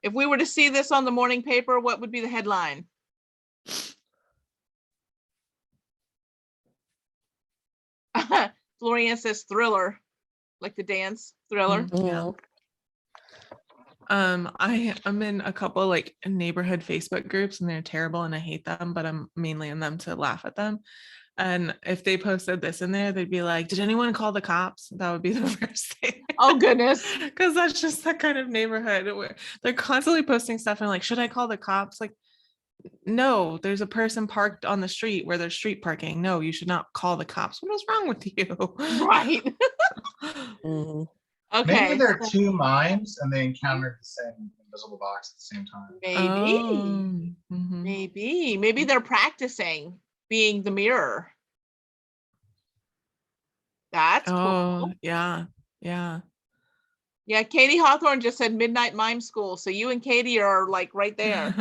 If we were to see this on the morning paper, what would be the headline? Florian says thriller, like the dance Thriller. Yeah. I'm in a couple like neighborhood Facebook groups, and they're terrible and I hate them, but I'm mainly in them to laugh at them. And if they posted this in there, they'd be like, did anyone call the cops? That would be the first thing. Oh goodness. Because that's just that kind of neighborhood where they're constantly posting stuff and like, should I call the cops? Like, no, there's a person parked on the street where there's street parking. No, you should not call the cops. What is wrong with you? Right. Mhm. Okay. Maybe they're two mimes and they encountered the same invisible box at the same time. Maybe. Mhm. Maybe they're practicing being the mirror. That's Oh, cool. yeah. Yeah. Yeah, Katie Hawthorne just said Midnight Mime School. So you and Katie are like right there.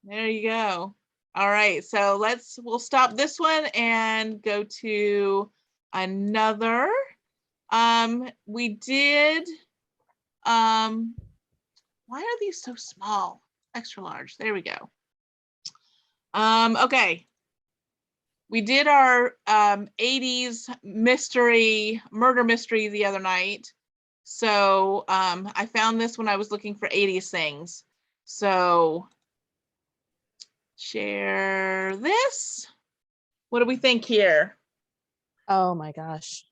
There you go. All right, so we'll stop this one and go to another. We did, why are these so small? Extra large, there we go. Okay. We did our 80s murder mystery the other night. So I found this when I was looking for 80s things. So share this. What do we think here? Oh my gosh.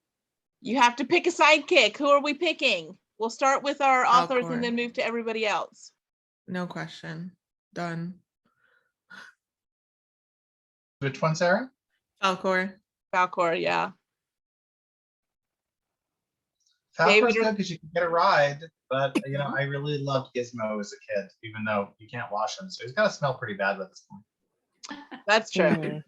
You have to pick a sidekick. Who are we picking? We'll start with our authors and then move to everybody else. No question. Done. Which one, Sarah? Falcor. Falcor, yeah. Falcor's good because you can get a ride, but you know, I really loved Gizmo as a kid, even though you can't wash him, so he's got to smell pretty bad by this point. That's true. Mhm.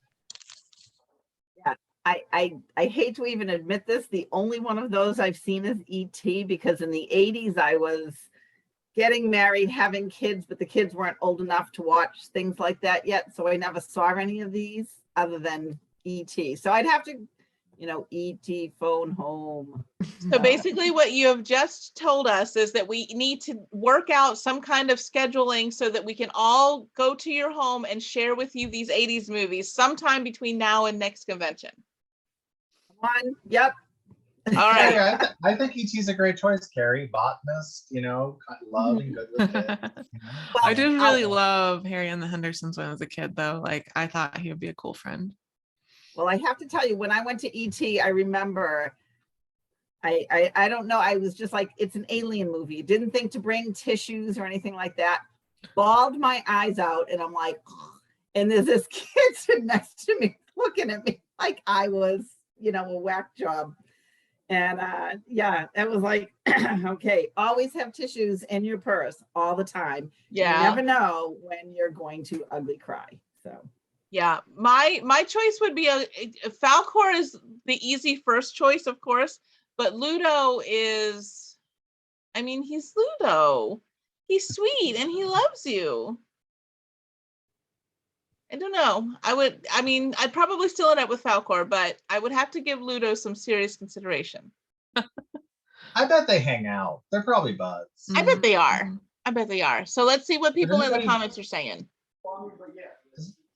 Yeah, I hate to even admit this. The only one of those I've seen is E.T. because in the 80s I was getting married, having kids, but the kids weren't old enough to watch things like that yet. So I never saw any of these other than E.T. So I'd have to, you know, E.T. phone home. So basically what you have just told us is that we need to work out some kind of scheduling so that we can all go to your home and share with you these 80s movies sometime between now and next convention. One, yep. All right. Yeah, I think E.T.'s a great choice, Kari. Botanist, you know, loving, good with kids. You know? I did really love Harry and the Hendersons when I was a kid, though. Like, I thought he would be a cool friend. Well, I have to tell you, when I went to ET, I remember, I don't know, I was just like, it's an alien movie. Didn't think to bring tissues or anything like that. Bawled my eyes out, and I'm like, and there's this kid sitting next to me, looking at me like I was, you know, a whack job. And yeah, that was like, okay, always have tissues in your purse all the time. Yeah. You never know when you're going to ugly cry. So. Yeah, my choice would be Falcor is the easy first choice, of course, but Ludo is I mean, he's Ludo. He's sweet and he loves you. I don't know. I'd probably still end up with Falcor, but I would have to give Ludo some serious consideration. I bet they hang out. They're probably buds. I bet they are. I bet they are. So let's see what people in the anybody- comments are saying.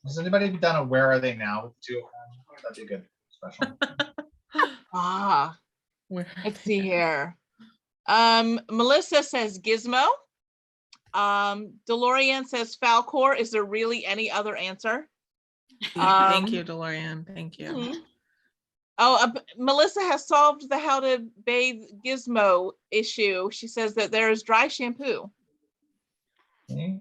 Has anybody done a Where Are They Now with the two of them? That'd be a good special. Let's see here. Melissa says Gizmo. DeLorean says Falcor. Is there really any other answer? Thank you, DeLorean. Thank you. Mhm. Oh, Melissa has solved the how to bathe Gizmo issue. She says that there is dry shampoo. See?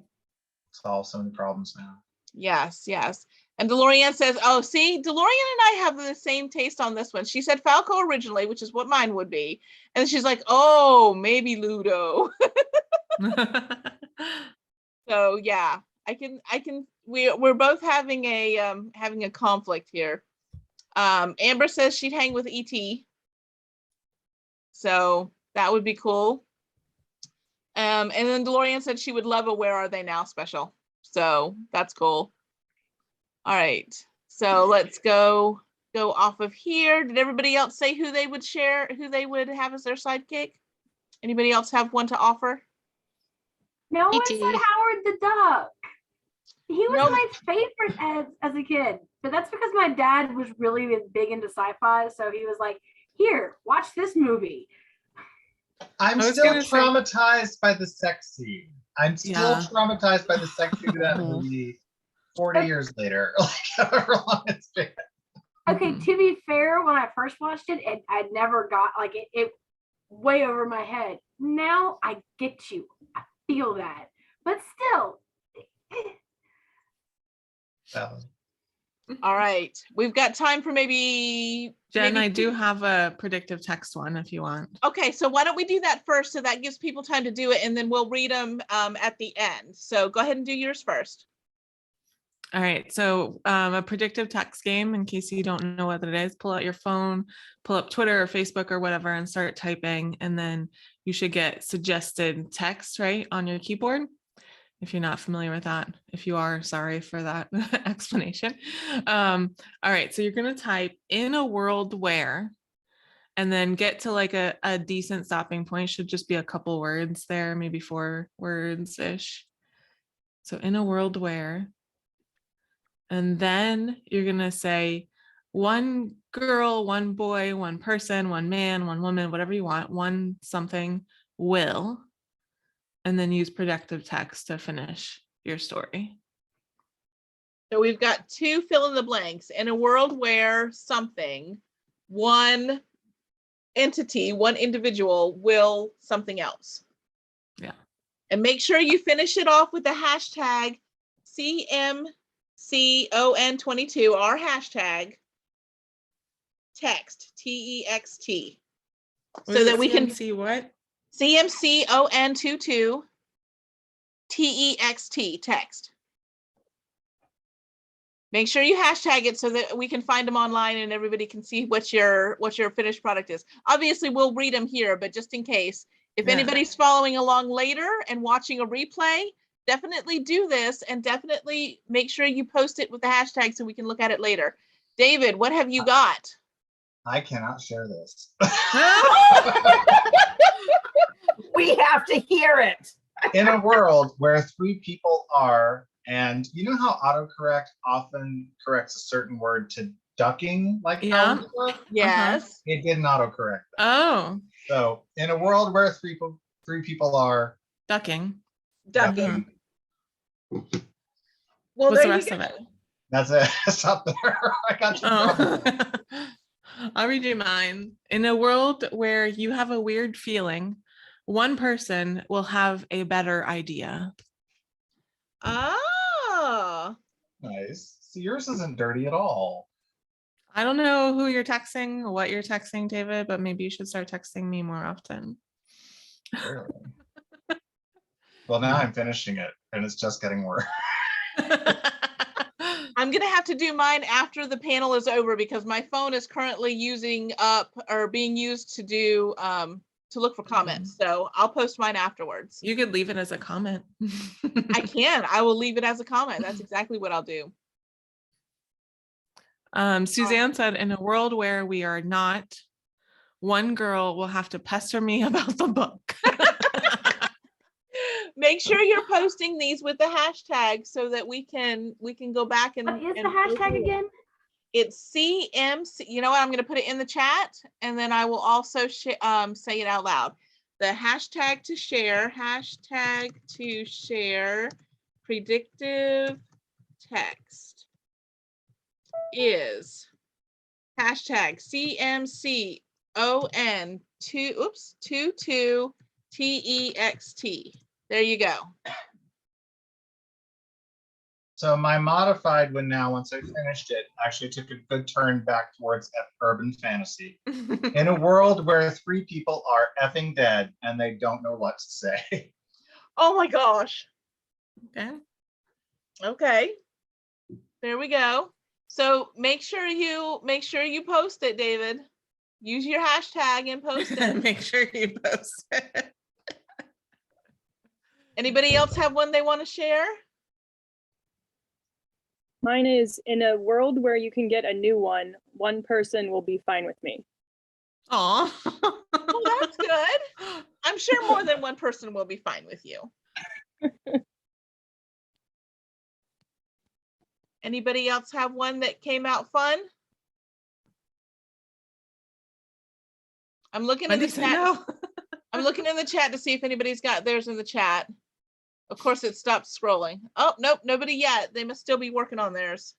Solve so many problems now. Yes, yes. And DeLorean says, oh, see, DeLorean and I have the same taste on this one. She said Falco originally, which is what mine would be. And she's like, oh, maybe Ludo. So yeah, we're both having a conflict here. Amber says she'd hang with ET. So that would be cool. And then DeLorean said she would love a Where Are They Now special. So that's cool. All right. So let's go off of here. Did everybody else say who they would have as their sidekick? Anybody else have one to offer? No one E.T.. said Howard the Duck. He was Nope. my favorite as a kid, but that's because my dad was really big into sci-fi. So he was like, "Here, watch this movie." I'm I was still gonna say- traumatized by the sex scene. I'm still Yeah. traumatized by the sex scene of that Mhm. movie 40 years later. Like however long it's been. Okay, Mhm. to be fair, when I first watched it, I'd never got like it way over my head. Now I get you. I feel that. But still, So, All right. We've got time for maybe Jen, I do two- have a predictive text one if you want. Okay, so why don't we do that first, so that gives people time to do it, and then we'll read them at the end. So go ahead and do yours first. All right, so a predictive text game, in case you don't know what it is, pull out your phone, pull up Twitter or Facebook or whatever and start typing, and then you should get suggested text, right, on your keyboard. If you're not familiar with that. If you are, sorry for that explanation. All right, so you're gonna type "in a world where," and then get to like a decent stopping point. Should just be a couple words there, maybe 4 words-ish. So "in a world where," and then you're gonna say one girl, one boy, one person, one man, one woman, whatever you want, one something will, and then use predictive text to finish your story. So we've got 2 fill in the blanks. In a world where something, one entity, one individual will something else. Yeah. And make sure you finish it off with the hashtag CMCon22, our hashtag text, TEXT. So that we can see what? CMCon22 TEXT, text. Make sure you hashtag it so that we can find them online and everybody can see what your finished product is. Obviously, we'll read them here, but just in case, if Yeah. anybody's following along later and watching a replay, definitely do this and definitely make sure you post it with the hashtag so we can look at it later. David, what have you got? I cannot share this. We have to hear it. In a world where 3 people are, and you know how autocorrect often corrects a certain word to ducking, like Yeah. Yes. It didn't autocorrect that. Oh, So in a world where three people are ducking. Ducking. Mhm. Well, What's the there you rest go. of it? that's it. Stop there. I got you. Oh. I'll read you mine. In a world where you have a weird feeling, one person will have a better idea. Ah. Nice. See, yours isn't dirty at all. I don't know who you're texting, what you're texting, David, but maybe you should start texting me more often. Clearly. Well, now I'm finishing it, and it's just getting worse. I'm gonna have to do mine after the panel is over because my phone is currently being used to do to look for comments. So I'll post mine afterwards. You could leave it as a comment. I can. I will leave it as a comment. That's exactly what I'll do. Suzanne said, in a world where we are not, one girl will have to pester me about the book. Make sure you're posting these with the hashtag so that we can go back and. What is the and go hashtag through again? It's CMC. You know what? I'm going to put it in the chat, and then I will also say it out loud. The hashtag to share predictive text is hashtag CMCon22 TEXT. There you go. So my modified one now, once I finished it, actually took a good turn back towards urban fantasy. In a world where 3 people are effing dead and they don't know what to say. Oh my gosh. Okay. Okay. There we go. So make sure you post it, David. Use your hashtag and post it. Make sure you post it. Anybody else have one they want to share? Mine is, in a world where you can get a new one person will be fine with me. Aw. Oh, that's good. I'm sure more than one person will be fine with you. Anybody else have one that came out fun? I'm looking in the Wendy said chat. no. I'm looking in the chat to see if anybody's got theirs in the chat. Of course, it stopped scrolling. Oh, nope, nobody yet. They must still be working on theirs.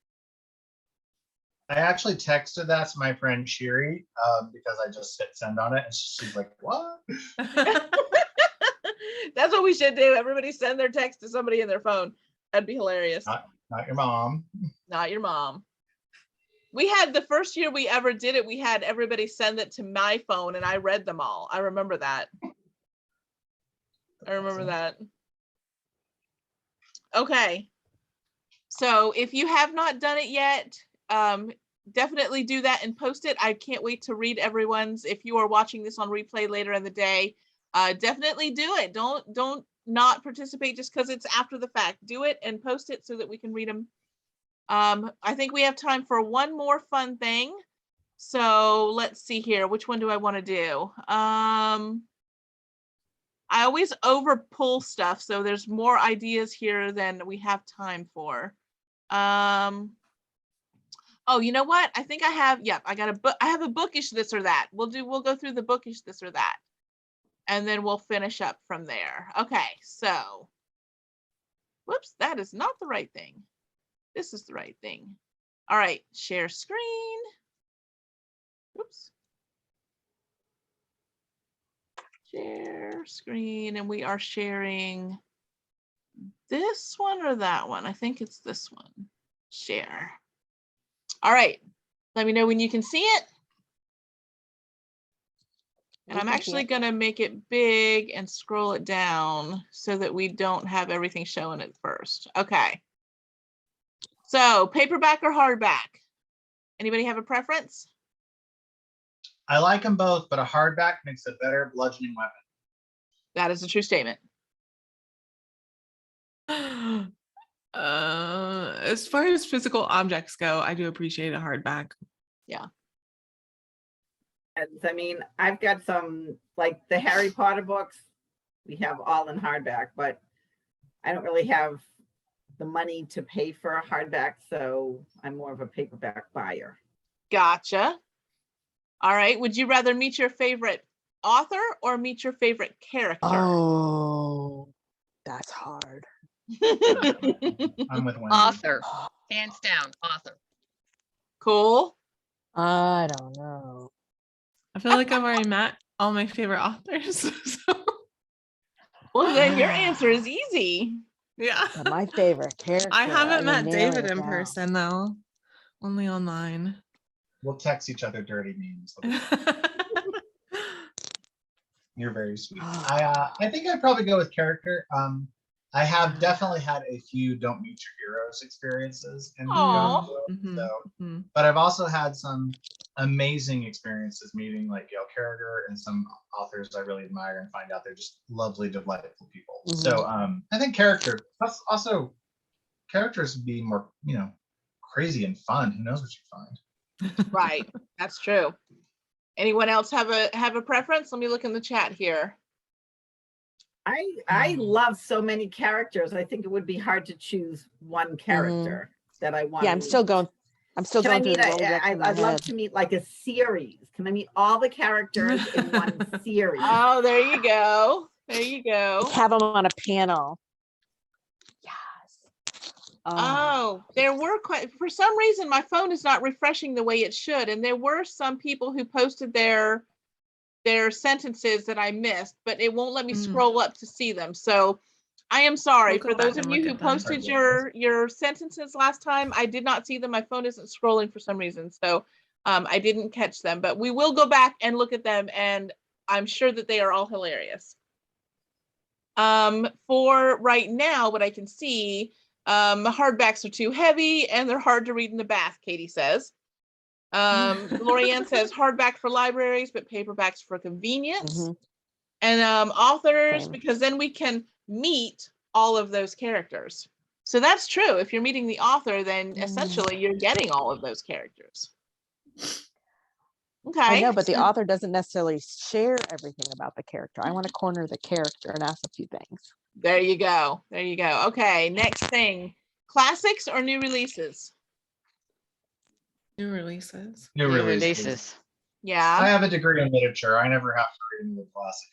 I actually texted that to my friend Shiri because I just hit send on it and she's like, what? That's what we should do. Everybody send their text to somebody in their phone. That'd be hilarious. Not your mom. Not your mom. We had the first year we ever did it, we had everybody send it to my phone and I read them all. I remember that. I remember that. Okay. So if you have not done it yet, definitely do that and post it. I can't wait to read everyone's. If you are watching this on replay later in the day, definitely do it. Don't not participate just because it's after the fact. Do it and post it so that we can read them. I think we have time for one more fun thing. So let's see here. Which one do I want to do? I always over pull stuff, so there's more ideas here than we have time for. Oh, you know what? I think I have, yep, I got a book. I have a bookish this or that. We'll go through the bookish this or that. And then we'll finish up from there. Okay, so, whoops, that is not the right thing. This is the right thing. All right, share screen. Oops. Share screen, and we are sharing this one or that one. I think it's this one. Share. All right, let me know when you can see it. And I'm actually gonna make it big and scroll it down so that we don't have everything showing at first. Okay. So paperback or hardback? Anybody have a preference? I like them both, but a hardback makes a better bludgeoning weapon. That is a true statement. As far as physical objects go, I do appreciate a hardback. Yeah. And I mean, I've got some, like the Harry Potter books, we have all in hardback, but I don't really have the money to pay for a hardback, so I'm more of a paperback buyer. Gotcha. All right. Would you rather meet your favorite author or meet your favorite character? Oh, that's hard. I'm with Wendy. Author, hands down, author. Cool. I don't know. I feel like I've already met all my favorite authors. So. Well, then your answer is easy. Yeah. But my favorite character. I haven't met would narrow David it in down. person though, only online. We'll text each other dirty memes. You're very sweet. I think I'd probably go with character. I have definitely had a few don't meet your heroes experiences in Aw. Beyond. So, Mhm. but I've also had some amazing experiences meeting like Gail Carriger and some authors I really admire and find out they're just lovely, delightful people. So I think characters would be more, crazy and fun. Who knows what you find? Right, that's true. Anyone else have a preference? Let me look in the chat here. I love so many characters. I think it would be hard to choose one character that I want. Yeah, I'm still going through the Rolodex in my I'd love head. to meet like a series. Can I meet all the characters in one series? Oh, there you go. There you go. Let's have them on a panel. Yes. Oh, there were quite, for some reason, my phone is not refreshing the way it should. And there were some people who posted their sentences that I missed, but it won't let me scroll up to see them. So I am sorry We'll go for back those of and you look who at them. posted your sentences last time. I did not see them. My phone isn't scrolling for some reason. So I didn't catch them, but we will go back and look at them, and I'm sure that they are all hilarious. For right now, what I can see, hardbacks are too heavy and they're hard to read in the bath, Katie says. Lorianne says hardback for libraries, but paperbacks for convenience. And authors, Same. because then we can meet all of those characters. So that's true. If you're meeting the author, then essentially you're getting all of those characters. Okay. I know, but the author doesn't necessarily share everything about the character. I want to corner the character and ask a few things. There you go. There you go. Okay, next thing. Classics or new releases? New releases. New releases. Yeah. I have a degree in literature. I never have to read a new classic.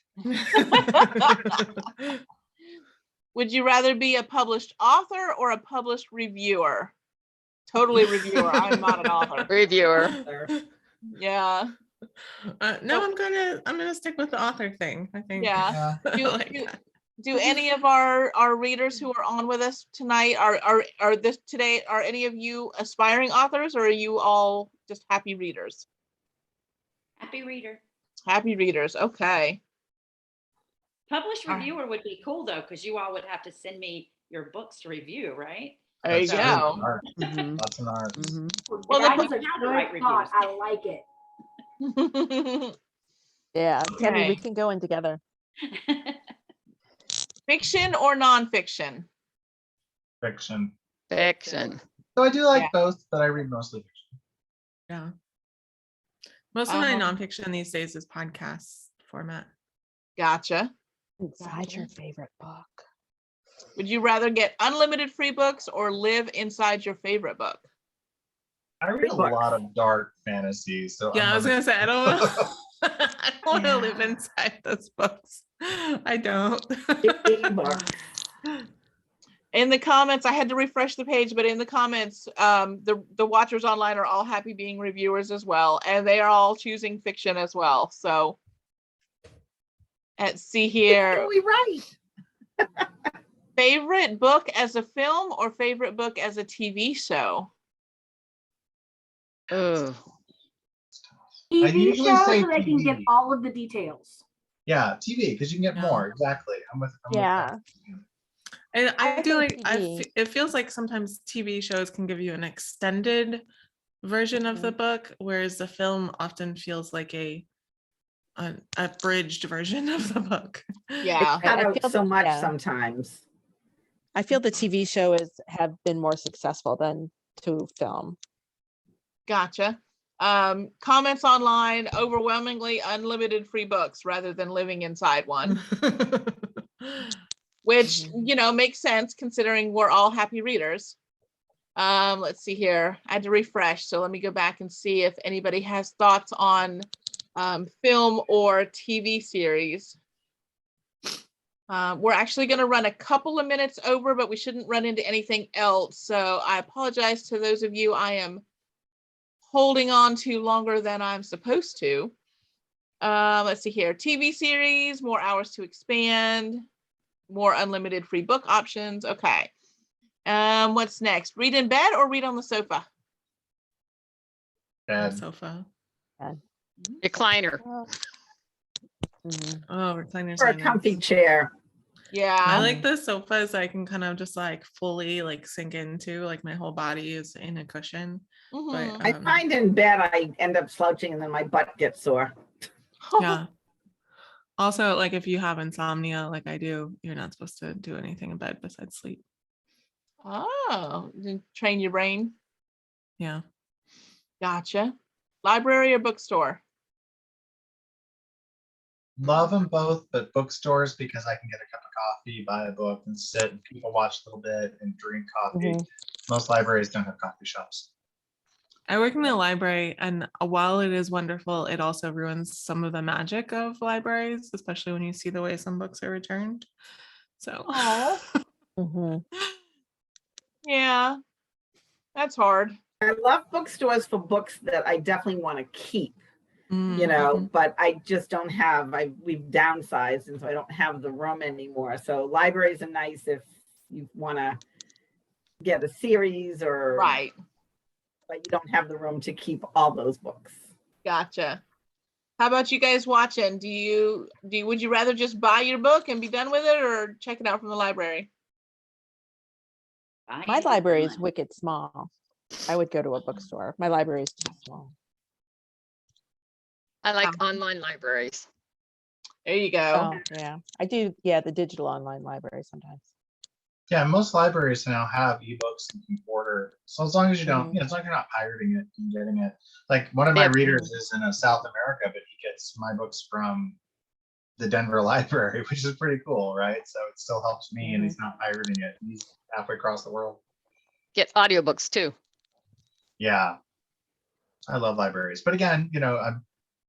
Would you rather be a published author or a published reviewer? Totally reviewer. I'm not an author. Reviewer. Yeah. No, I'm gonna stick with the author thing. I think. Yeah. Yeah. Do any of our readers who are on with us tonight are any of you aspiring authors, or are you all just happy readers? Happy reader. Happy readers. Okay. Published reviewer would be cool though, because you all would have to send me your books to review, right? There you go. That's an art. Well, that the is a good thought. I like it. Yeah, Tammy, Okay. we can go in together. Fiction or nonfiction? Fiction. Fiction. So I do like both, but I read mostly fiction. Yeah. Most of my nonfiction these days is podcast format. Gotcha. Inside your favorite book. Would you rather get unlimited free books or live inside your favorite book? I read a lot of dark fantasy. So Yeah, I was gonna say I don't want to live inside those books. I don't. In the comments, I had to refresh the page, but in the comments, the watchers online are all happy being reviewers as well, and they are all choosing fiction as well. So let's see here. We write. Favorite book as a film or favorite book as a TV show? Oh. TV usually show say so they can get TV. all of the details. Yeah, TV, because you can get more. Exactly. I'm with that. And I do like, TV. it feels like sometimes TV shows can give you an extended version of the book, whereas the film often feels like a abridged version of the book. Yeah. Cut I out feel- so much yeah. sometimes. I feel the TV show have been more successful than to film. Gotcha. Comments online, overwhelmingly unlimited free books rather than living inside one, which, makes sense considering we're all happy readers. Let's see here. I had to refresh. So let me go back and see if anybody has thoughts on film or TV series. We're actually going to run a couple of minutes over, but we shouldn't run into anything else. So I apologize to those of you I am holding on to longer than I'm supposed to. Let's see here. TV series, more hours to expand, more unlimited free book options. Okay. What's next? Read in bed or read on the sofa? Sofa. Recliner. Mhm. Oh, recliners Or are a comfy nice. chair. Yeah. I like the sofas I can kind of just like fully like sink into, like my whole body is in a cushion. Mhm. But I find in bed I end up slouching and then my butt gets sore. yeah. Also, like if you have insomnia, like I do, you're not supposed to do anything in bed besides sleep. Oh, train your brain. Yeah. Gotcha. Library or bookstore? Love them both, but bookstores because I can get a cup of coffee, buy a book, and sit and people watch a little bit and drink coffee. Mhm. Most libraries don't have coffee shops. I work in the library, and while it is wonderful, it also ruins some of the magic of libraries, especially when you see the way some books are returned. So, Oh, Mhm. yeah, that's hard. I love bookstores for books that I definitely want to keep, you know, mhm. but I just don't have, we've downsized and so I don't have the room anymore. So libraries are nice if you want to get a series or, Right. but you don't have the room to keep all those books. Gotcha. How about you guys watching? Would you rather just buy your book and be done with it or check it out from the library? I My am library is done. wicked small. I would go to a bookstore. My library is too small. I like online libraries. There you go. Oh, yeah. I do, yeah, the digital online library sometimes. Yeah, most libraries now have ebooks and can order. So as long as you don't, Mhm. you know, as long as you're not pirating it and getting it. Like one of They my have- readers is in South America, but he gets my books from the Denver library, which is pretty cool, right? So it still helps me and he's not pirating it. He's halfway across the world. Get audiobooks too. Yeah. I love libraries. But again, you know,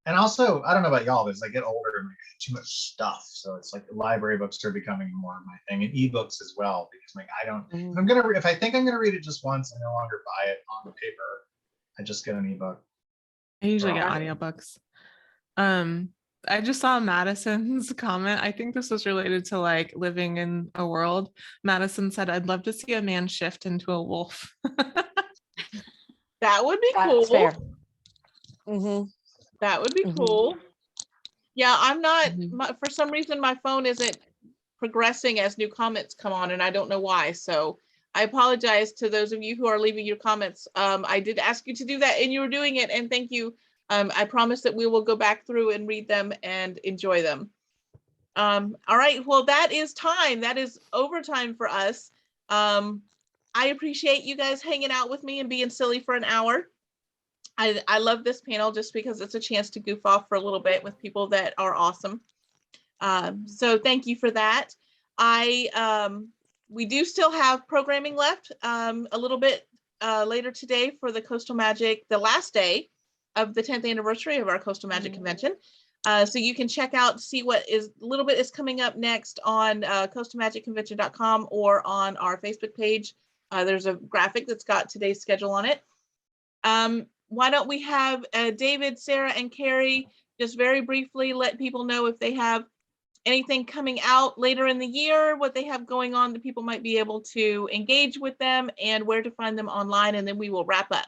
and also I don't know about y'all, but as I get older, I'm like, I have too much stuff. So it's like the library books are becoming more of my thing, and ebooks as well, because like I don't Mhm. if I think I'm gonna read it just once, I no longer buy it on the paper. I just get an ebook. I usually for get all. audiobooks. I just saw Madison's comment. I think this was related to like living in a world. Madison said, I'd love to see a man shift into a wolf. That would be That's cool. fair. Mhm. That would be Mhm. cool. Yeah, I'm not, Mhm. for some reason, my phone isn't progressing as new comments come on, and I don't know why. So I apologize to those of you who are leaving your comments. I did ask you to do that and you were doing it, and thank you. I promise that we will go back through and read them and enjoy them. All right, well, that is time. That is overtime for us. I appreciate you guys hanging out with me and being silly for an hour. I love this panel just because it's a chance to goof off for a little bit with people that are awesome. So thank you for that. We do still have programming left a little bit later today for the Coastal Magic, the last day of the 10th anniversary of our Coastal Magic Convention. So you can check out, see what is a little bit is coming up next on coastalmagicconvention.com or on our Facebook page. There's a graphic that's got today's schedule on it. Why don't we have David, Sarah, and Kari just very briefly let people know if they have anything coming out later in the year, what they have going on that people might be able to engage with them, and where to find them online, and then we will wrap up.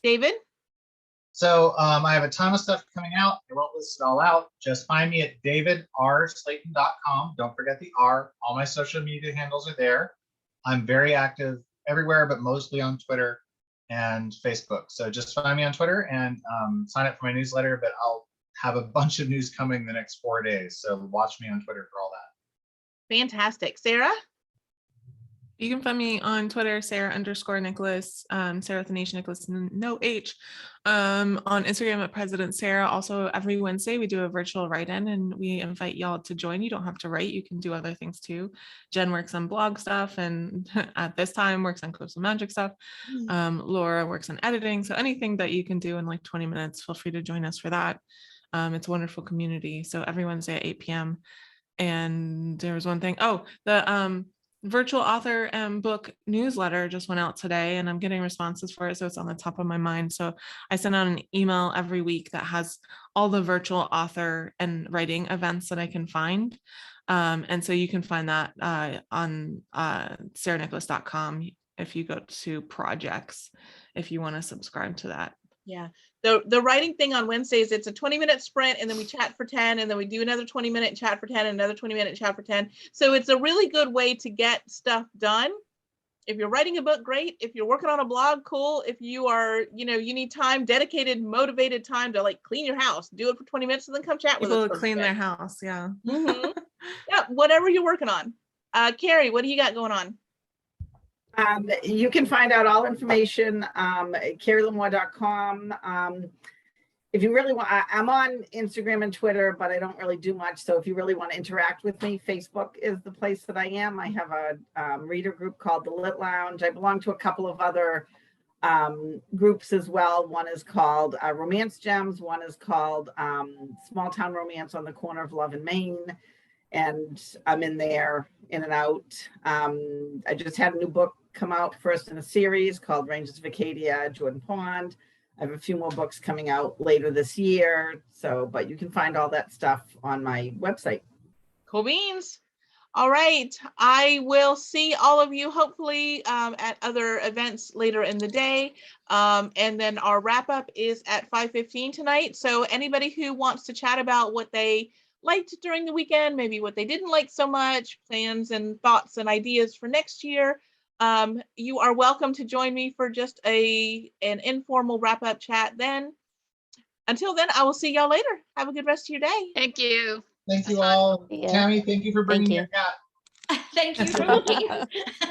David? So I have a ton of stuff coming out. I won't list it all out. Just find me at davidslayton.com. Don't forget the R. All my social media handles are there. I'm very active everywhere, but mostly on Twitter and Facebook. So just find me on Twitter and sign up for my newsletter, but I'll have a bunch of news coming the next 4 days. So watch me on Twitter for all that. Fantastic. Sarah? You can find me on Twitter, Sarah_Nicholas, Sarah with an H, Nicholas, no H. On Instagram at President Sarah. Also, every Wednesday we do a virtual write-in and we invite y'all to join. You don't have to write, you can do other things too. Jen works on blog stuff and at this time works on Coastal Magic stuff. Laura works on editing. So anything that you can do in like 20 minutes, feel free to join us for that. It's a wonderful community. So every Wednesday at 8 p.m. And there was one thing, the virtual author and book newsletter just went out today and I'm getting responses for it. So it's on the top of my mind. So I send out an email every week that has all the virtual author and writing events that I can find. And so you can find that on sarahnicholas.com if you go to projects, if you want to subscribe to that. Yeah, The writing thing on Wednesdays, it's a 20-minute sprint, and then we chat for 10, and then we do another 20-minute chat for 10, and another 20-minute chat for 10. So it's a really good way to get stuff done. If you're writing a book, great. If you're working on a blog, cool. If you are, you need time, dedicated, motivated time to like clean your house, do it for 20 minutes and then come chat with us. People clean their house. Yeah. Mhm. Yeah, whatever you're working on. Kari, what do you got going on? You can find out all information at KariLemor.com. If you really want, I'm on Instagram and Twitter, but I don't really do much. So if you really want to interact with me, Facebook is the place that I am. I have a reader group called the Lit Lounge. I belong to a couple of other groups as well. One is called Romance Gems. One is called Small Town Romance on the Corner of Love and Maine. And I'm in there, in and out. I just had a new book come out, first in a series called Ranges of Acadia, Jordan Pond. I have a few more books coming out later this year. So, but you can find all that stuff on my website. Cool beans. All right. I will see all of you hopefully at other events later in the day. And then our wrap up is at 5:15 tonight. So anybody who wants to chat about what they liked during the weekend, maybe what they didn't like so much, plans and thoughts and ideas for next year, you are welcome to join me for just an informal wrap-up chat then. Until then, I will see y'all later. Have a good rest of your day. Thank you. Thank you all. Yeah. Tammy, thank you for bringing you. your cat. Thank you for me.